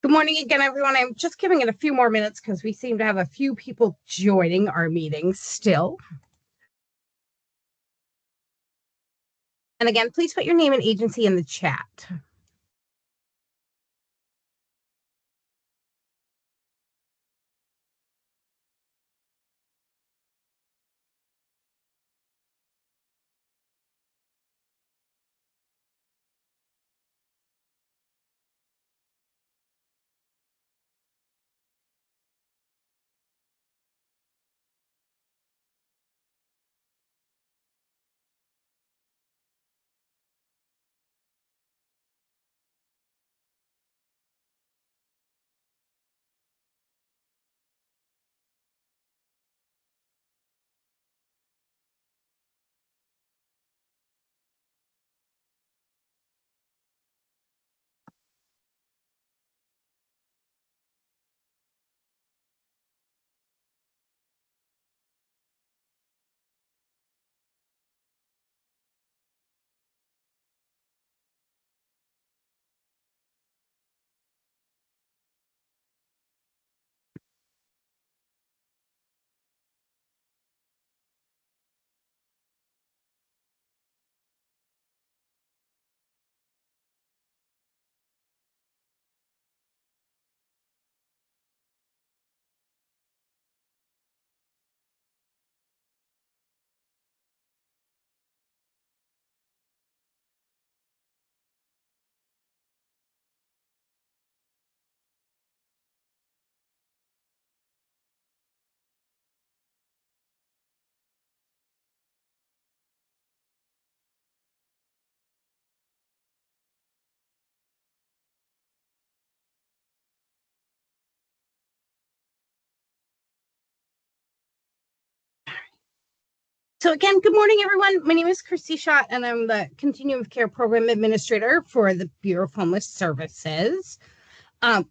Good morning again, everyone. I'm just giving it a few more minutes because we seem to have a few people joining our meeting still. And again, please put your name and agency in the chat. So again, good morning, everyone. My name is Christy Schott, and I'm the Continuum of Care Program Administrator for the Bureau of Homeless Services.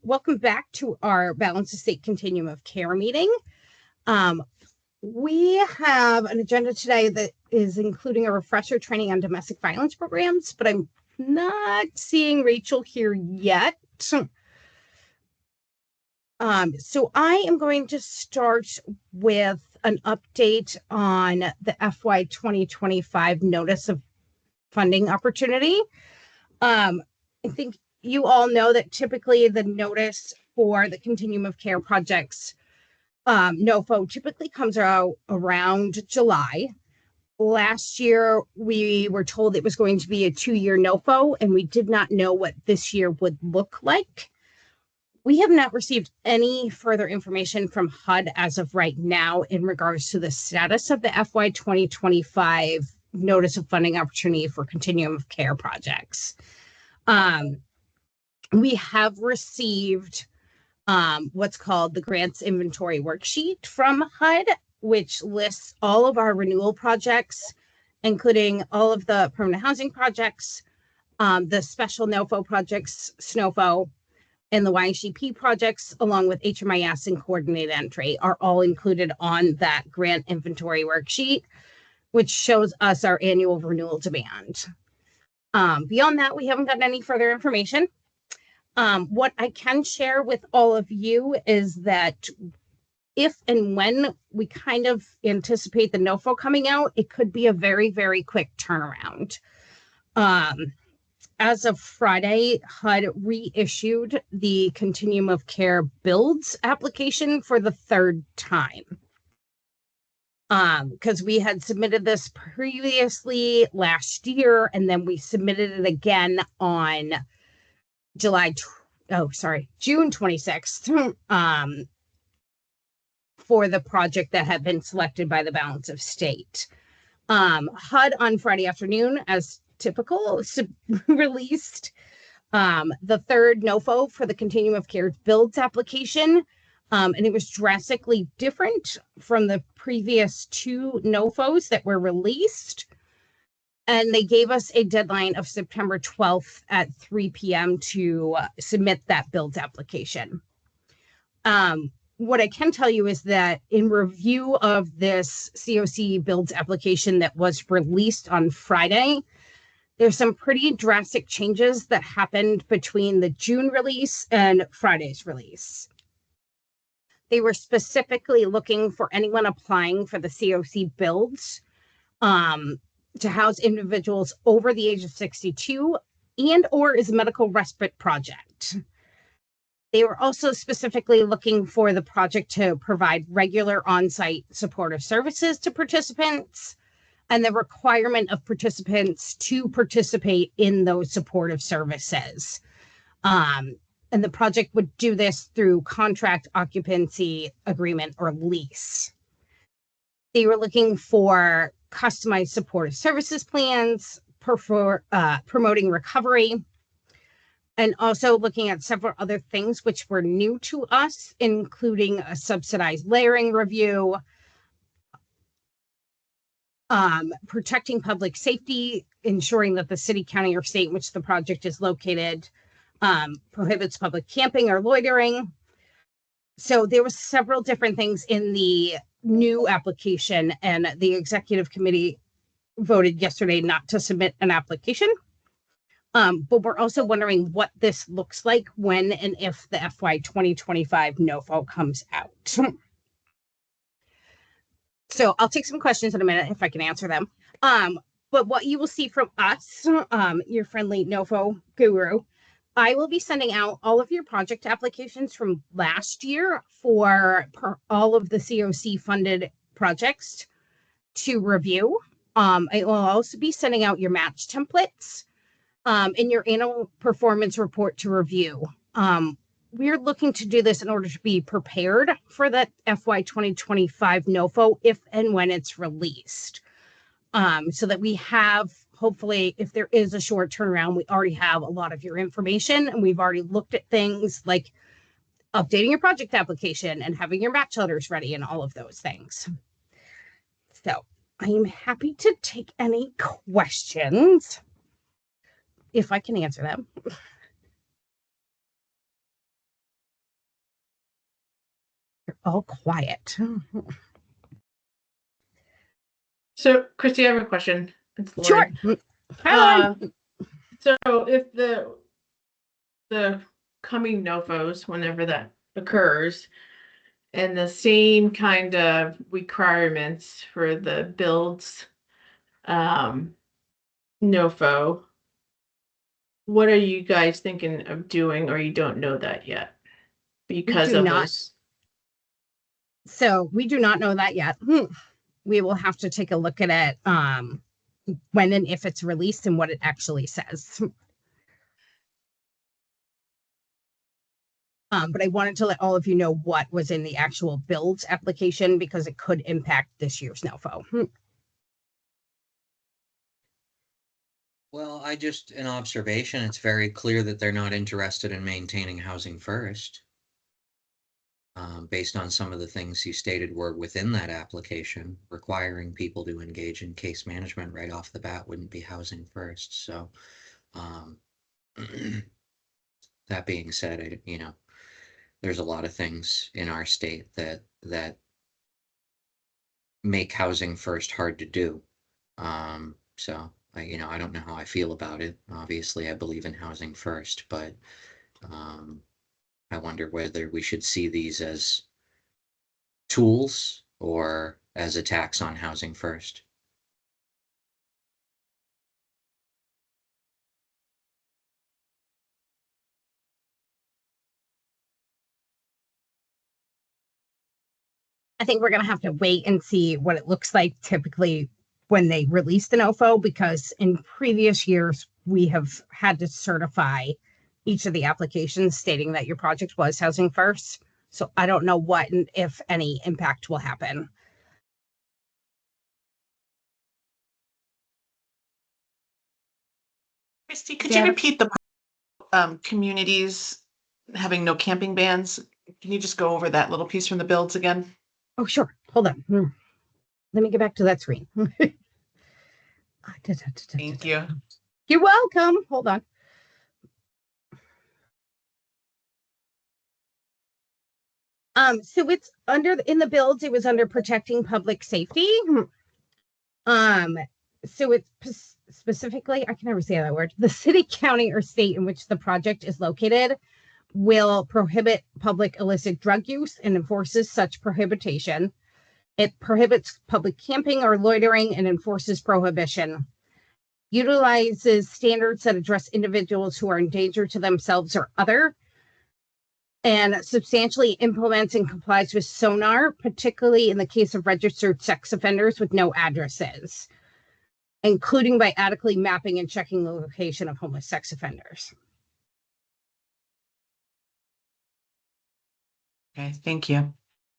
Welcome back to our Balanced Estate Continuum of Care meeting. We have an agenda today that is including a refresher training on domestic violence programs, but I'm not seeing Rachel here yet. So I am going to start with an update on the FY 2025 notice of funding opportunity. I think you all know that typically the notice for the Continuum of Care projects NOFO typically comes out around July. Last year, we were told it was going to be a 2-year NOFO, and we did not know what this year would look like. We have not received any further information from HUD as of right now in regards to the status of the FY 2025 Notice of Funding Opportunity for Continuum of Care projects. We have received what's called the Grants Inventory Worksheet from HUD, which lists all of our renewal projects, including all of the permanent housing projects, the special NOFO projects, SNOFO, and the YGP projects, along with HMIS and coordinated entry, are all included on that grant inventory worksheet, which shows us our annual renewal demand. Beyond that, we haven't gotten any further information. What I can share with all of you is that if and when we kind of anticipate the NOFO coming out, it could be a very, very quick turnaround. As of Friday, HUD reissued the Continuum of Care builds application for the third time. Because we had submitted this previously last year, and then we submitted it again on June 26th, for the project that had been selected by the Balance of State. HUD on Friday afternoon, as typical, released the third NOFO for the Continuum of Care builds application, and it was drastically different from the previous 2 NOFOs that were released. And they gave us a deadline of September 12th at 3 p.m. to submit that builds application. What I can tell you is that in review of this COC builds application that was released on Friday, there's some pretty drastic changes that happened between the June release and Friday's release. They were specifically looking for anyone applying for the COC builds to house individuals over the age of 62 and or is a medical respite project. They were also specifically looking for the project to provide regular on-site supportive services to participants and the requirement of participants to participate in those supportive services. And the project would do this through contract, occupancy agreement, or lease. They were looking for customized supportive services plans, promoting recovery, and also looking at several other things which were new to us, including a subsidized layering review, protecting public safety, ensuring that the city, county, or state in which the project is located prohibits public camping or loitering. So there was several different things in the new application, and the executive committee voted yesterday not to submit an application. But we're also wondering what this looks like when and if the FY 2025 NOFO comes out. So I'll take some questions in a minute if I can answer them. But what you will see from us, your friendly NOFO guru, I will be sending out all of your project applications from last year for all of the COC funded projects to review. I will also be sending out your match templates in your annual performance report to review. We're looking to do this in order to be prepared for the FY 2025 NOFO if and when it's released. So that we have, hopefully, if there is a short turnaround, we already have a lot of your information, and we've already looked at things like updating your project application and having your match letters ready and all of those things. So I'm happy to take any questions if I can answer them. They're all quiet. So, Christy, I have a question. It's Lauren. Sure. Hi, so if the coming NOFOs, whenever that occurs, and the same kind of requirements for the builds NOFO, what are you guys thinking of doing, or you don't know that yet? Because of those. So we do not know that yet. We will have to take a look at it when and if it's released and what it actually says. But I wanted to let all of you know what was in the actual builds application because it could impact this year's NOFO. Well, an observation, it's very clear that they're not interested in maintaining housing first. Based on some of the things you stated were within that application, requiring people to engage in case management right off the bat wouldn't be housing first. So, um, that being said, there's a lot of things in our state that make housing first hard to do. So I don't know how I feel about it. Obviously, I believe in housing first, but um, I wonder whether we should see these as tools or as a tax on housing first. I think we're going to have to wait and see what it looks like typically when they release the NOFO, because in previous years, we have had to certify each of the applications stating that your project was housing first. So I don't know what and if any impact will happen. Christy, could you repeat the communities having no camping bans? Can you just go over that little piece from the builds again? Oh, sure. Hold on. Let me get back to that screen. Thank you. You're welcome. Hold on. So it's in the builds, it was under protecting public safety. So it's specifically, I can never say that word, the city, county, or state in which the project is located will prohibit public illicit drug use and enforces such prohibition. It prohibits public camping or loitering and enforces prohibition. Utilizes standards that address individuals who are in danger to themselves or other, and substantially implements and complies with SONAR, particularly in the case of registered sex offenders with no addresses, including by adequately mapping and checking the location of homeless sex offenders. Okay, thank you.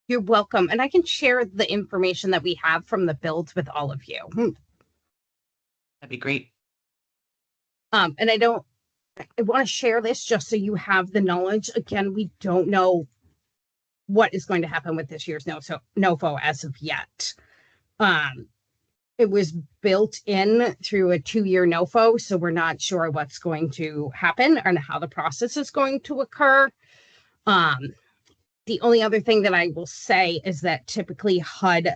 You're welcome. And I can share the information that we have from the builds with all of you. That'd be great. And I want to share this just so you have the knowledge. Again, we don't know what is going to happen with this year's NOFO as of yet. It was built in through a 2-year NOFO, so we're not sure what's going to happen and how the process is going to occur. The only other thing that I will say is that typically HUD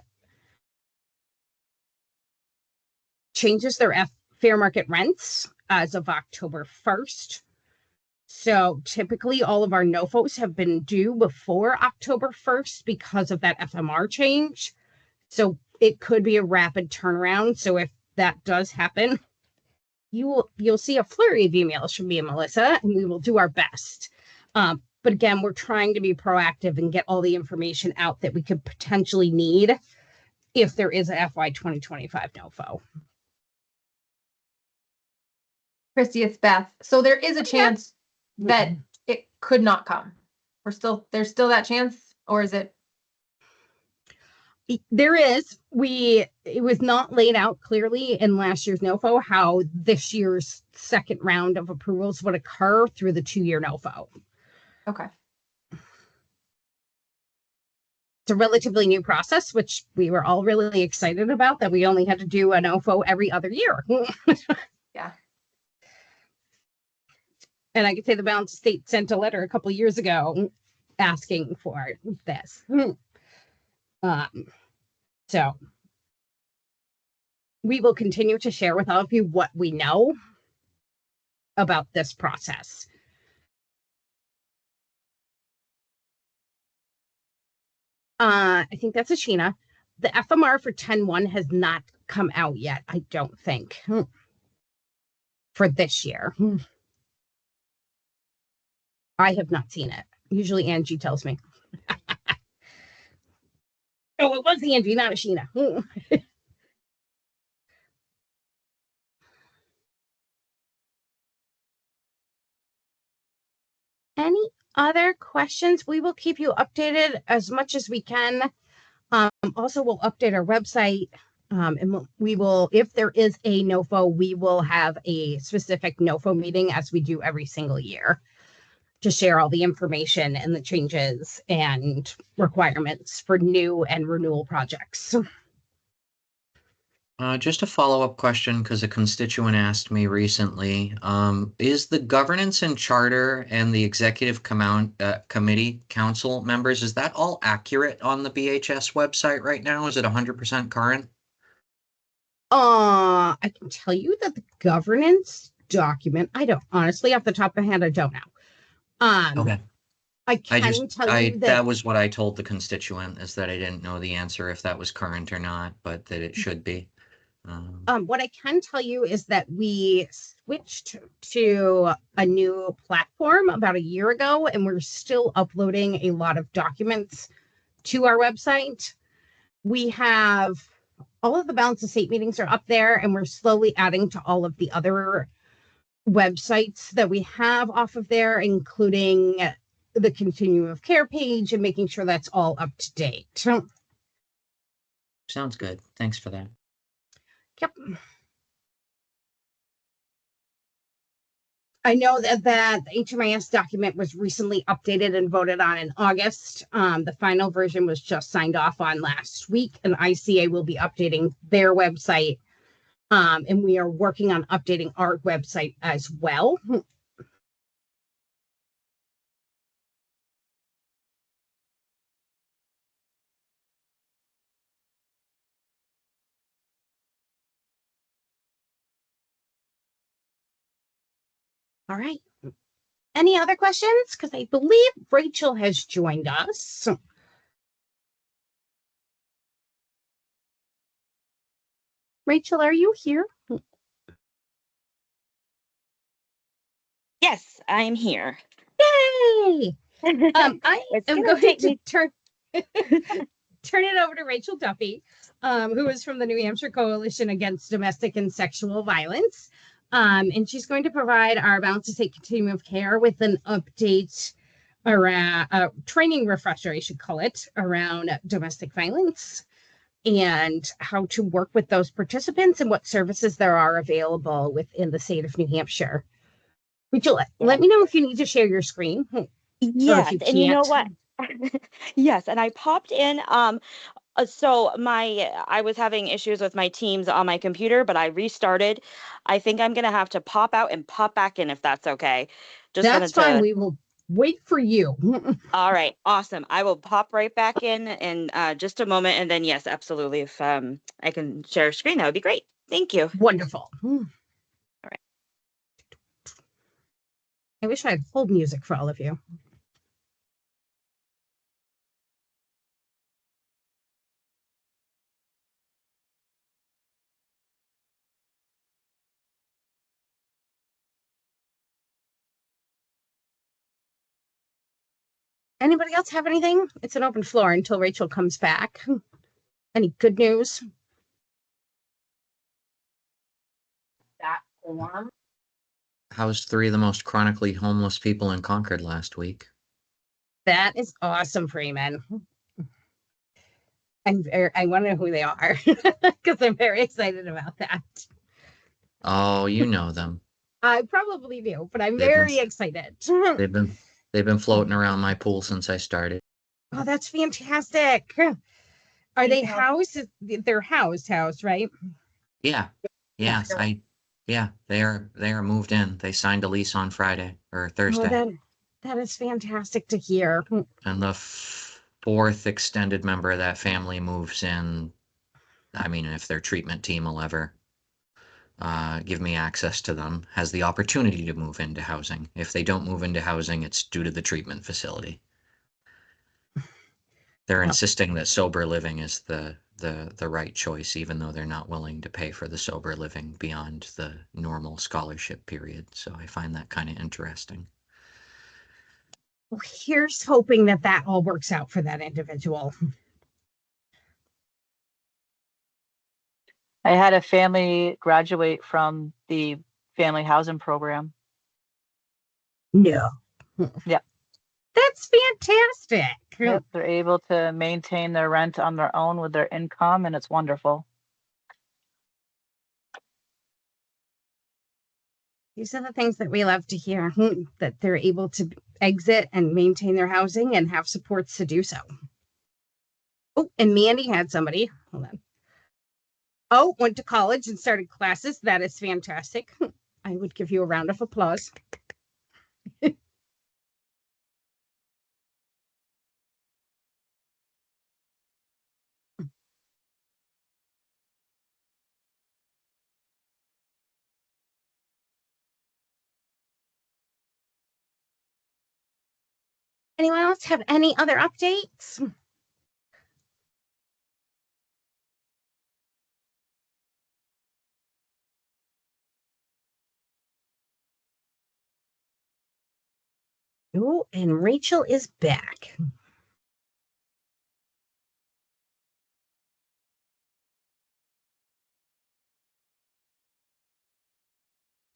changes their fair market rents as of October 1st. So typically all of our NOFOs have been due before October 1st because of that FMR change. So it could be a rapid turnaround. So if that does happen, you'll see a flurry of emails from me and Melissa, and we will do our best. But again, we're trying to be proactive and get all the information out that we could potentially need if there is a FY 2025 NOFO. Christy, it's Beth. So there is a chance that it could not come. There's still that chance, or is it? There is. It was not laid out clearly in last year's NOFO how this year's second round of approvals would occur through the 2-year NOFO. Okay. It's a relatively new process, which we were all really excited about, that we only had to do an NOFO every other year. Yeah. And I could say the Balance of State sent a letter a couple of years ago asking for this. So we will continue to share with all of you what we know about this process. I think that's a Sheena. The FMR for 10-1 has not come out yet, I don't think, for this year. I have not seen it. Usually Angie tells me. Oh, it was Angie, not Ashina. Any other questions? We will keep you updated as much as we can. Also, we'll update our website. And we will, if there is a NOFO, we will have a specific NOFO meeting as we do every single year to share all the information and the changes and requirements for new and renewal projects. Just a follow-up question, because a constituent asked me recently, is the governance and charter and the executive committee council members, is that all accurate on the BHS website right now? Is it 100% current? I can tell you that the governance document, I don't honestly, off the top of my head, I don't know. Okay. I can tell you that that was what I told the constituent, is that I didn't know the answer if that was current or not, but that it should be. what I can tell you is that we switched to a new platform about a year ago, and we're still uploading a lot of documents to our website. We have all of the balance of state meetings are up there, and we're slowly adding to all of the other websites that we have off of there, including the Continuum of Care page, and making sure that's all up to date. Sounds good. Thanks for that. Yep. I know that the HMIS document was recently updated and voted on in August. The final version was just signed off on last week, and ICA will be updating their website. And we are working on updating our website as well. All right. Any other questions? Because I believe Rachel has joined us. Rachel, are you here? Yes, I'm here. Yay! I It's am gonna going take to me. turn it over to Rachel Duffy, who is from the New Hampshire Coalition Against Domestic and Sexual Violence. And she's going to provide our Balance of State Continuum of Care with an update around training refresher, I should call it, around domestic violence and how to work with those participants and what services there are available within the state of New Hampshire. Rachel, let me know if you need to share your screen. Yes, and you know can't. what? Yes, and I popped in. So I was having issues with my Teams on my computer, but I restarted. I think I'm gonna have to pop out and pop back in if that's okay. Just That's wanted fine. to. We will wait for you. All right, awesome. I will pop right back in just a moment, and then yes, absolutely. If I can share a screen, that would be great. Thank you. Wonderful. All right. I wish I had hold music for all of you. Anybody else have anything? It's an open floor until Rachel comes back. Any good news? That form. How's 3 of the most chronically homeless people in Concord last week? That is awesome, Freeman. I want to know who they are because I'm very excited about that. Oh, you know them. I probably do, but I'm They've been- very excited. They've been floating around my pool since I started. Oh, that's fantastic. Are they housed? They're housed, right? Yeah. Yes, they are moved in. They signed a lease on Friday or Thursday. Oh, that is fantastic to hear. And the 4th extended member of that family moves in. I mean, if their treatment team will ever give me access to them, has the opportunity to move into housing. If they don't move into housing, it's due to the treatment facility. They're insisting that sober living is the right choice, even though they're not willing to pay for the sober living beyond the normal scholarship period. So I find that kind of interesting. Well, here's hoping that all works out for that individual. I had a family graduate from the family housing program. No. Yeah. That's fantastic. Yep, they're able to maintain their rent on their own with their income, and it's wonderful. These are the things that we love to hear, that they're able to exit and maintain their housing and have supports to do so. Oh, and Mandy had somebody. Hold on. Oh, went to college and started classes. That is fantastic. I would give you a round of applause. Anyone else have any other updates? Oh, and Rachel is back.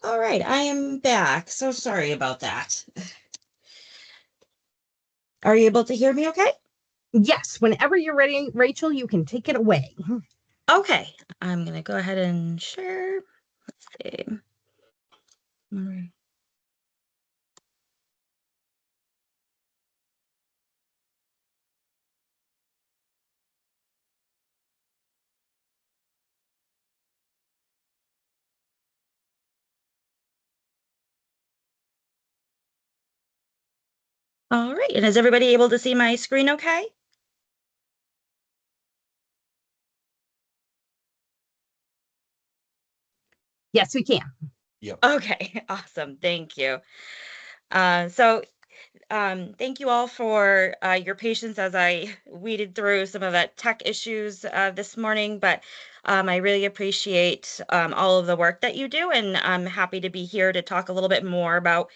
All right, I am back. So sorry about that. Are you able to hear me okay? Yes, whenever you're ready, Rachel, you can take it away. Okay, I'm gonna go ahead and share. Let's see. Mm. All right, and is everybody able to see my screen okay? Yes, we can. Yep. Okay, awesome. Thank you. Thank you all for your patience as I weeded through some of the tech issues this morning, but I really appreciate all of the work that you do, and I'm happy to be here to talk a little bit more about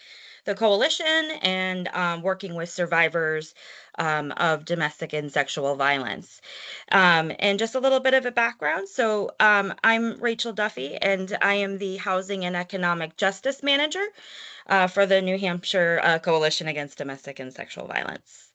the coalition and working with survivors of domestic and sexual violence. And just a little bit of a background. So I'm Rachel Duffy, and I am the Housing and Economic Justice Manager for the New Hampshire Coalition Against Domestic and Sexual Violence.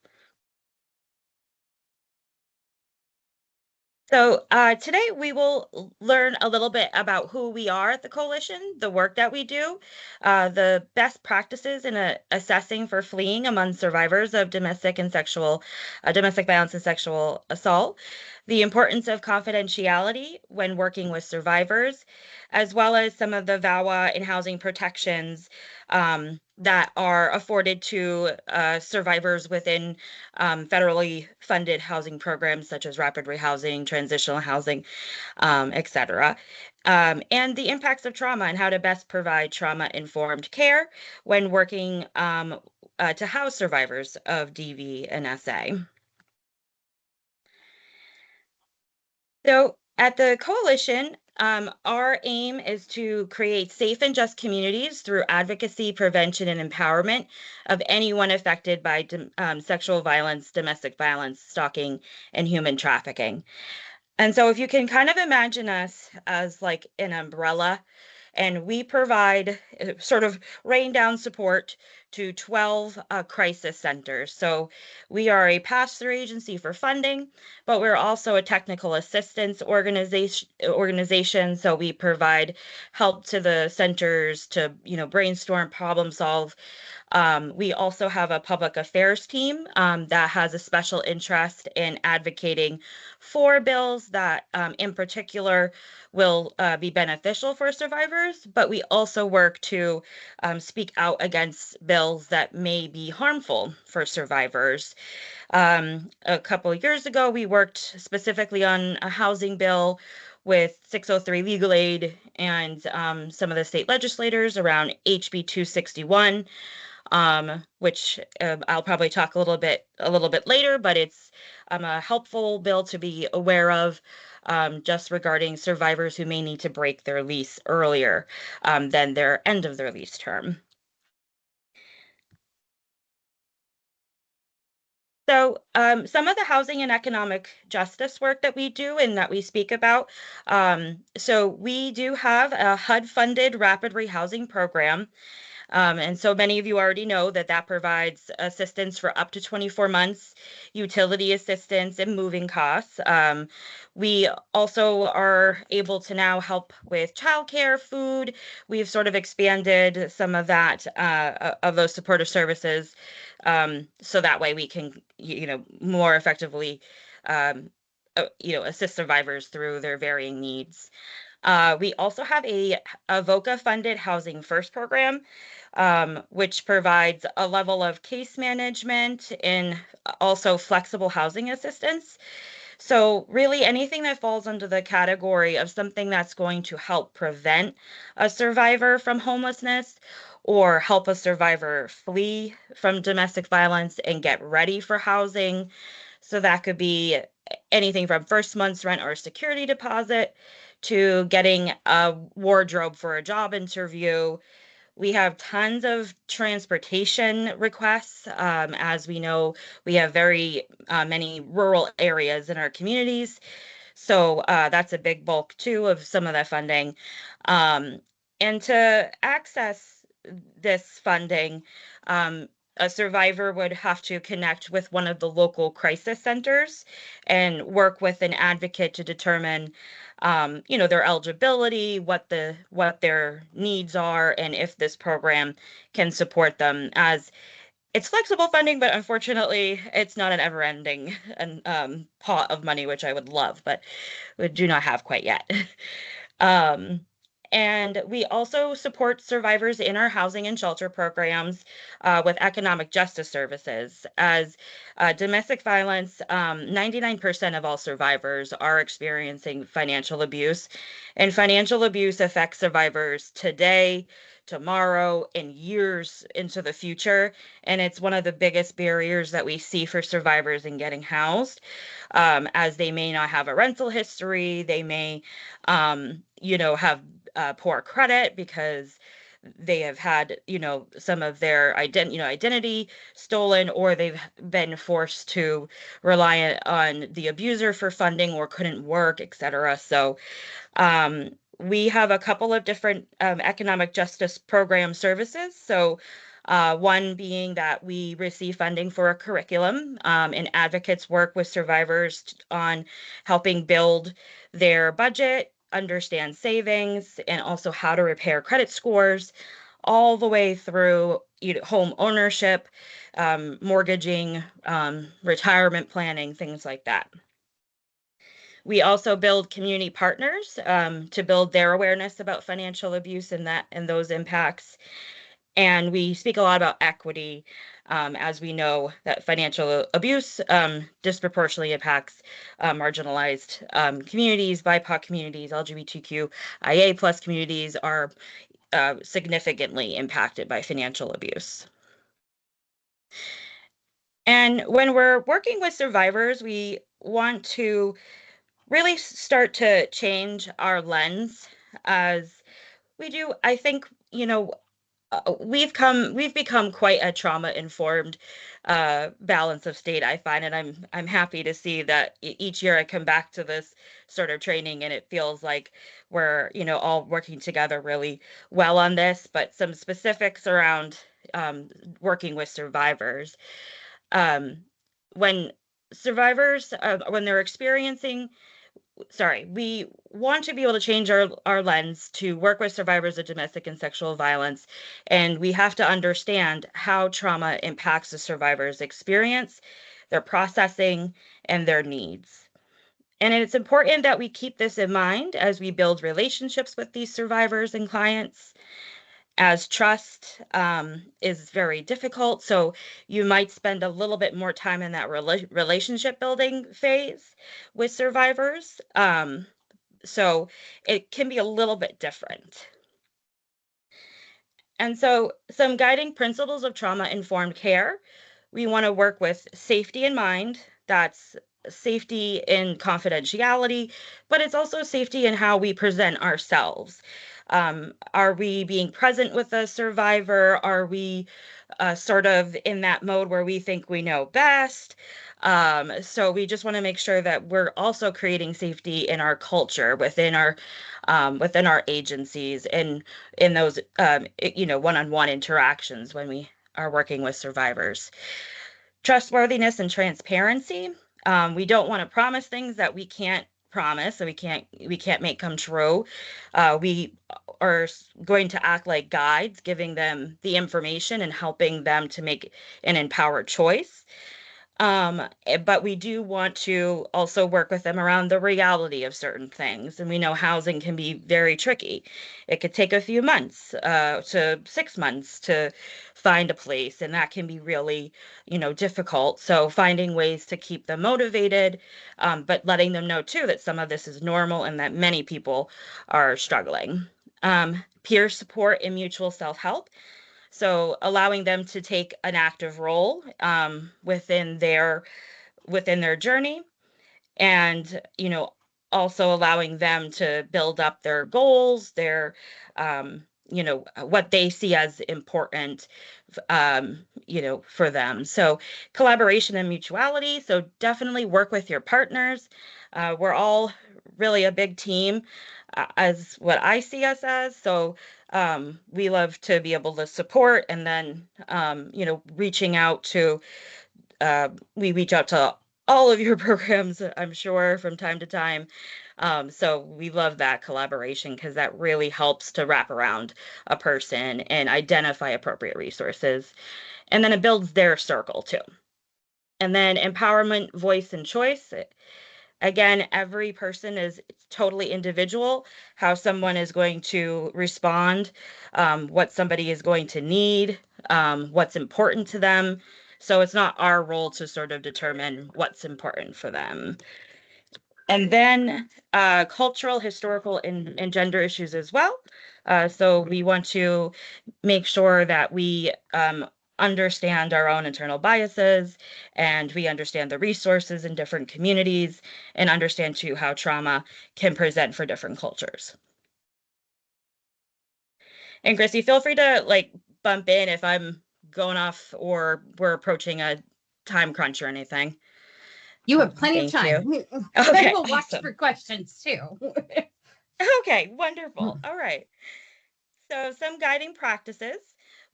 So today we will learn a little bit about who we are at the coalition, the work that we do, the best practices in assessing for fleeing among survivors of domestic violence and sexual assault, the importance of confidentiality when working with survivors, as well as some of the VAWA and housing protections that are afforded to survivors within federally funded housing programs such as rapid rehousing, transitional housing, etc. And the impacts of trauma and how to best provide trauma-informed care when working to house survivors of DV and SA. So at the coalition, our aim is to create safe and just communities through advocacy, prevention, and empowerment of anyone affected by sexual violence, domestic violence, stalking, and human trafficking. And so if you can kind of imagine us as like an umbrella, and we provide sort of rain down support to 12 crisis centers. So we are a pass-through agency for funding, but we're also a technical assistance organization. So we provide help to the centers to, brainstorm, problem solve. We also have a public affairs team that has a special interest in advocating for bills that, in particular, will be beneficial for survivors, but we also work to speak out against bills that may be harmful for survivors. A couple of years ago, we worked specifically on a housing bill with 603 Legal Aid and some of the state legislators around HB 261, which I'll probably talk a little bit later, but it's a helpful bill to be aware of, just regarding survivors who may need to break their lease earlier than their end of their lease term. So, some of the housing and economic justice work that we do and that we speak about. So, we do have a HUD-funded rapid rehousing program. And so many of you already know that that provides assistance for up to 24 months, utility assistance, and moving costs. We also are able to now help with childcare, food. We've sort of expanded some of that, of those supportive services, so that way we can, more effectively, assist survivors through their varying needs. We also have a VOCA-funded Housing First program, which provides a level of case management and also flexible housing assistance. So, really, anything that falls under the category of something that's going to help prevent a survivor from homelessness or help a survivor flee from domestic violence and get ready for housing. So, that could be anything from first month's rent or security deposit to getting a wardrobe for a job interview. We have tons of transportation requests. As we know, we have very many rural areas in our communities. So that's a big bulk too of some of that funding. Um, and to access this funding, um, a survivor would have to connect with one of the local crisis centers and work with an advocate to determine, their eligibility, what their needs are, and if this program can support them. As it's flexible funding, but unfortunately, it's not an ever-ending pot of money, which I would love, but we do not have quite yet. Um, and we also support survivors in our housing and shelter programs with economic justice services. As domestic violence, 99% of all survivors are experiencing financial abuse, and financial abuse affects survivors today, tomorrow, and years into the future. And it's one of the biggest barriers that we see for survivors in getting housed, as they may not have a rental history. They may, have poor credit because they have had, some of their identity stolen, or they've been forced to rely on the abuser for funding or couldn't work, etc. So we have a couple of different economic justice program services. So one being that we receive funding for a curriculum, and advocates work with survivors on helping build their budget, understand savings, and also how to repair credit scores, all the way through home ownership, mortgaging, retirement planning, things like that. We also build community partners to build their awareness about financial abuse and those impacts. And we speak a lot about equity, as we know that financial abuse disproportionately impacts marginalized communities, BIPOC communities, LGBTQIA plus communities are significantly impacted by financial abuse. And when we're working with survivors, we want to really start to change our lens. As we do, I think, we've become quite a trauma informed balance of state, I find. And I'm happy to see that each year I come back to this sort of training and it feels like we're all working together really well on this. But some specifics around working with survivors. um, when survivors, when they're experiencing, we want to be able to change our lens to work with survivors of domestic and sexual violence. And we have to understand how trauma impacts the survivor's experience, their processing, and their needs. And it's important that we keep this in mind as we build relationships with these survivors and clients, as trust is very difficult. So you might spend a little bit more time in that relationship building phase with survivors. So it can be a little bit different. And so some guiding principles of trauma-informed care: we want to work with safety in mind. That's safety in confidentiality, but it's also safety in how we present ourselves. Are we being present with the survivor? Are we sort of in that mode where we think we know best? So we just want to make sure that we're also creating safety in our culture, within our agencies, and in those one-on-one interactions when we are working with survivors. Trustworthiness and transparency. We don't want to promise things that we can't promise, so we can't make come true. We are going to act like guides, giving them the information and helping them to make an empowered choice. But we do want to also work with them around the reality of certain things. And we know housing can be very tricky. It could take a few months, to 6 months to find a place, and that can be really, difficult. So finding ways to keep them motivated, but letting them know too that some of this is normal and that many people are struggling. Peer support and mutual self-help. So allowing them to take an active role, within their journey, and also allowing them to build up their goals, their what they see as important, for them. So collaboration and mutuality. So definitely work with your partners. We're all really a big team, as what I see us as. So we love to be able to support, and then reaching out to we reach out to all of your programs, I'm sure, from time to time. So we love that collaboration because that really helps to wrap around a person and identify appropriate resources. And then it builds their circle too. And then empowerment, voice, and choice. Again, every person is totally individual, how someone is going to respond, what somebody is going to need, what's important to them. So it's not our role to sort of determine what's important for them. And then cultural, historical, and gender issues as well. So we want to make sure that we understand our own internal biases, and we understand the resources in different communities, and understand too how trauma can present for different cultures. And Chrissy, feel free to bump in if I'm going off or we're approaching a time crunch or anything. You have plenty of Thank time. you. Then Okay, we'll watch awesome. for questions too. Okay, wonderful. All right. So some guiding practices.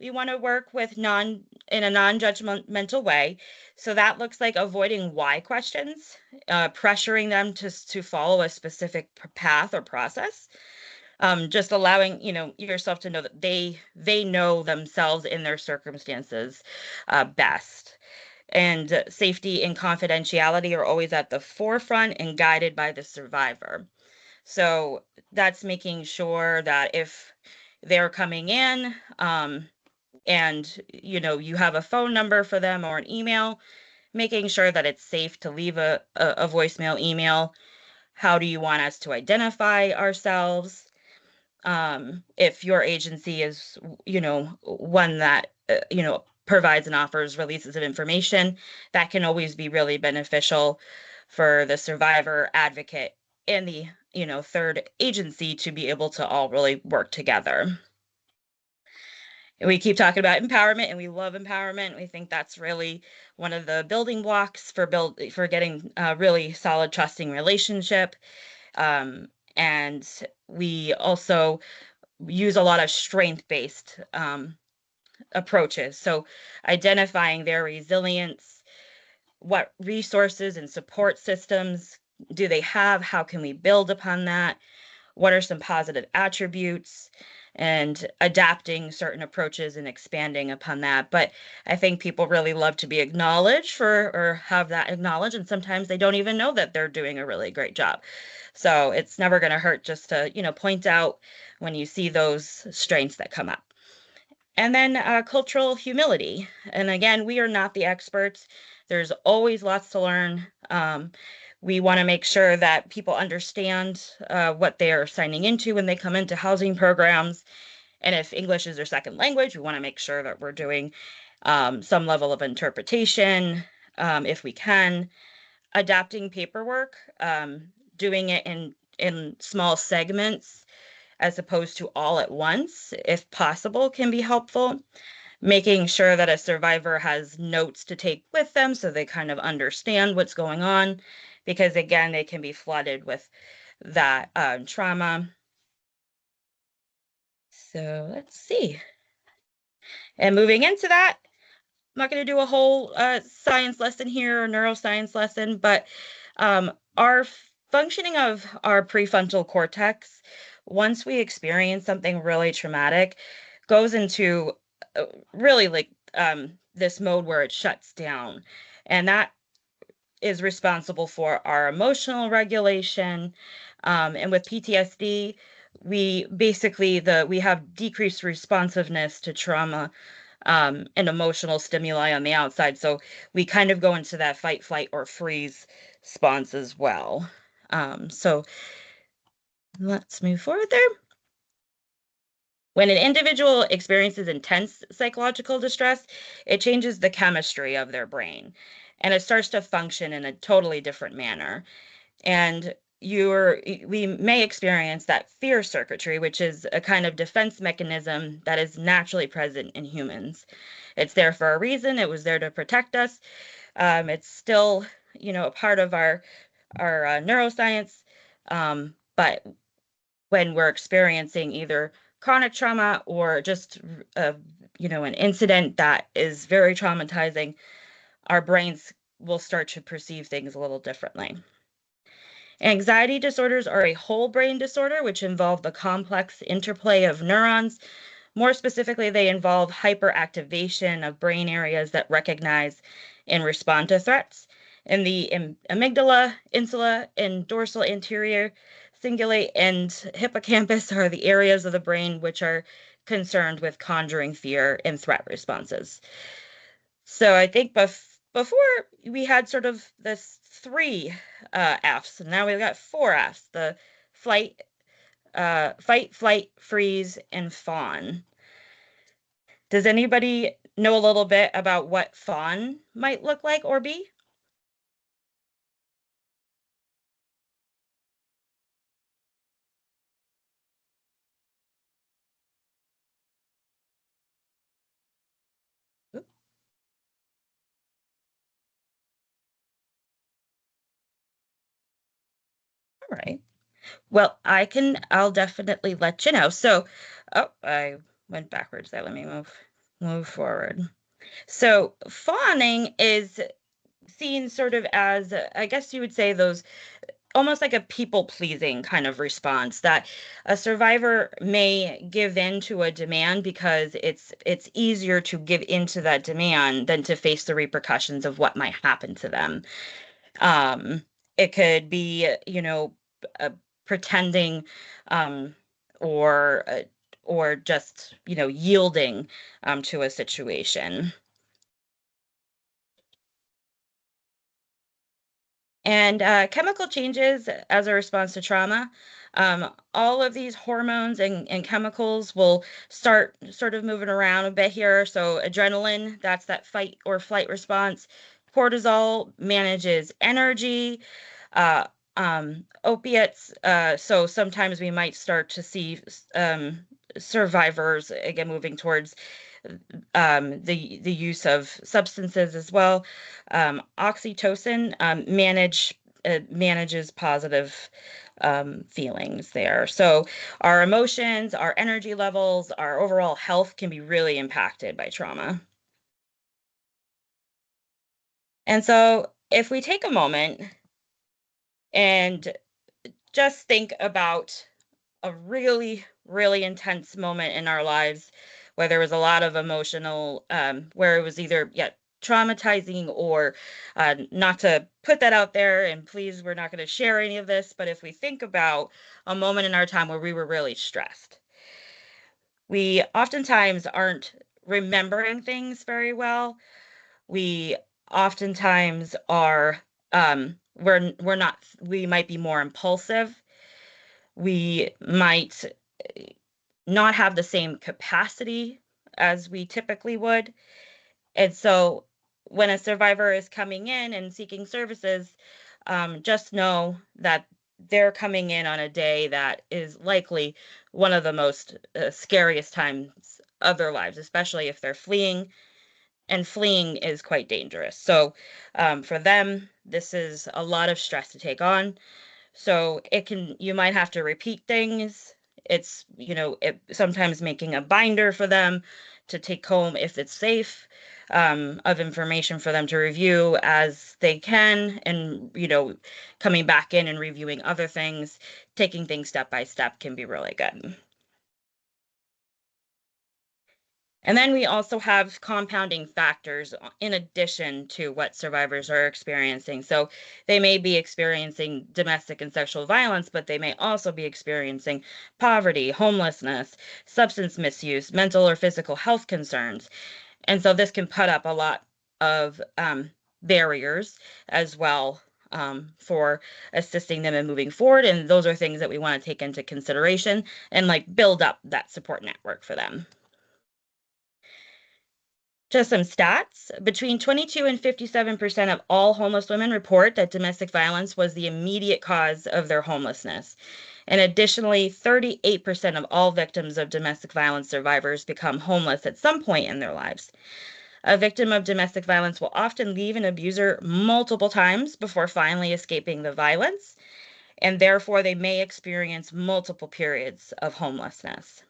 We want to work with in a non-judgmental way. So that looks like avoiding why questions, pressuring them to follow a specific path or process. Just allowing yourself to know that they know themselves in their circumstances best. And safety and confidentiality are always at the forefront and guided by the survivor. So that's making sure that if they're coming in, and you have a phone number for them or an email, making sure that it's safe to leave a voicemail email. How do you want us to identify ourselves? If your agency is one that provides and offers releases of information, that can always be really beneficial for the survivor, advocate, and the third agency to be able to all really work together. We keep talking about empowerment, and we love empowerment. We think that's really one of the building blocks for getting a really solid, trusting relationship. And we also use a lot of strength-based approaches. So identifying their resilience, what resources and support systems do they have? How can we build upon that? What are some positive attributes? And adapting certain approaches and expanding upon that. But I think people really love to be acknowledged or have that acknowledged, and sometimes they don't even know that they're doing a really great job. So it's never going to hurt just to point out when you see those strengths that come up. And then cultural humility. And again, we are not the experts. There's always lots to learn. We want to make sure that people understand what they are signing into when they come into housing programs. And if English is their second language, we want to make sure that we're doing some level of interpretation, if we can. Adapting paperwork, doing it in small segments, as opposed to all at once, if possible, can be helpful. Making sure that a survivor has notes to take with them so they kind of understand what's going on, because again, they can be flooded with that trauma. So let's see. And moving into that, I'm not going to do a whole science lesson here or neuroscience lesson, but our functioning of our prefrontal cortex, once we experience something really traumatic, goes into really like this mode where it shuts down. And that is responsible for our emotional regulation. And with PTSD, we basically we have decreased responsiveness to trauma and emotional stimuli on the outside. So we kind of go into that fight, flight, or freeze response as well. So let's move forward there. When an individual experiences intense psychological distress, it changes the chemistry of their brain and it starts to function in a totally different manner. And we may experience that fear circuitry, which is a kind of defense mechanism that is naturally present in humans. It's there for a reason. It was there to protect us. It's still, a part of our neuroscience. But when we're experiencing either chronic trauma or just, an incident that is very traumatizing, our brains will start to perceive things a little differently. Anxiety disorders are a whole brain disorder, which involve the complex interplay of neurons. More specifically, they involve hyperactivation of brain areas that recognize and respond to threats. And the amygdala, insula, and dorsal anterior cingulate and hippocampus are the areas of the brain which are concerned with conjuring fear and threat responses. So I think before we had sort of this three Fs, and now we've got four Fs: the fight, flight, freeze, and fawn. Does anybody know a little bit about what fawn might look like or be? All right. Well, I'll definitely let you know. So, oh, I went backwards there. Let me move forward. So, fawning is seen sort of as, I guess you would say, those almost like a people-pleasing kind of response, that a survivor may give in to a demand because it's easier to give into that demand than to face the repercussions of what might happen to them. It could be, pretending, um, or or just, yielding to a situation. And chemical changes as a response to trauma. All of these hormones and chemicals will start sort of moving around a bit here. So adrenaline, that's that fight or flight response. Cortisol manages energy. Uh, Opiates, so sometimes we might start to see survivors, again, moving towards the use of substances as well. Oxytocin manages positive feelings there. So our emotions, our energy levels, our overall health can be really impacted by trauma. And so if we take a moment and just think about a really, really intense moment in our lives where there was a lot of emotional, where it was either, traumatizing or not to put that out there. And please, we're not going to share any of this. But if we think about a moment in our time where we were really stressed, we oftentimes aren't remembering things very well. We oftentimes are, we're not, we might be more impulsive. We might not have the same capacity as we typically would. And so when a survivor is coming in and seeking services, just know that they're coming in on a day that is likely one of the most scariest times of their lives, especially if they're fleeing, and fleeing is quite dangerous. So for them, this is a lot of stress to take on. So you might have to repeat things. It's, sometimes making a binder for them to take home if it's safe, of information for them to review as they can, and, coming back in and reviewing other things, taking things step by step can be really good. And then we also have compounding factors in addition to what survivors are experiencing. So they may be experiencing domestic and sexual violence, but they may also be experiencing poverty, homelessness, substance misuse, mental or physical health concerns. And so this can put up a lot of barriers as well, for assisting them in moving forward. And those are things that we want to take into consideration and build up that support network for them. Just some stats. Between 22 and 57% of all homeless women report that domestic violence was the immediate cause of their homelessness. And additionally, 38% of all victims of domestic violence survivors become homeless at some point in their lives. A victim of domestic violence will often leave an abuser multiple times before finally escaping the violence, and therefore they may experience multiple periods of homelessness.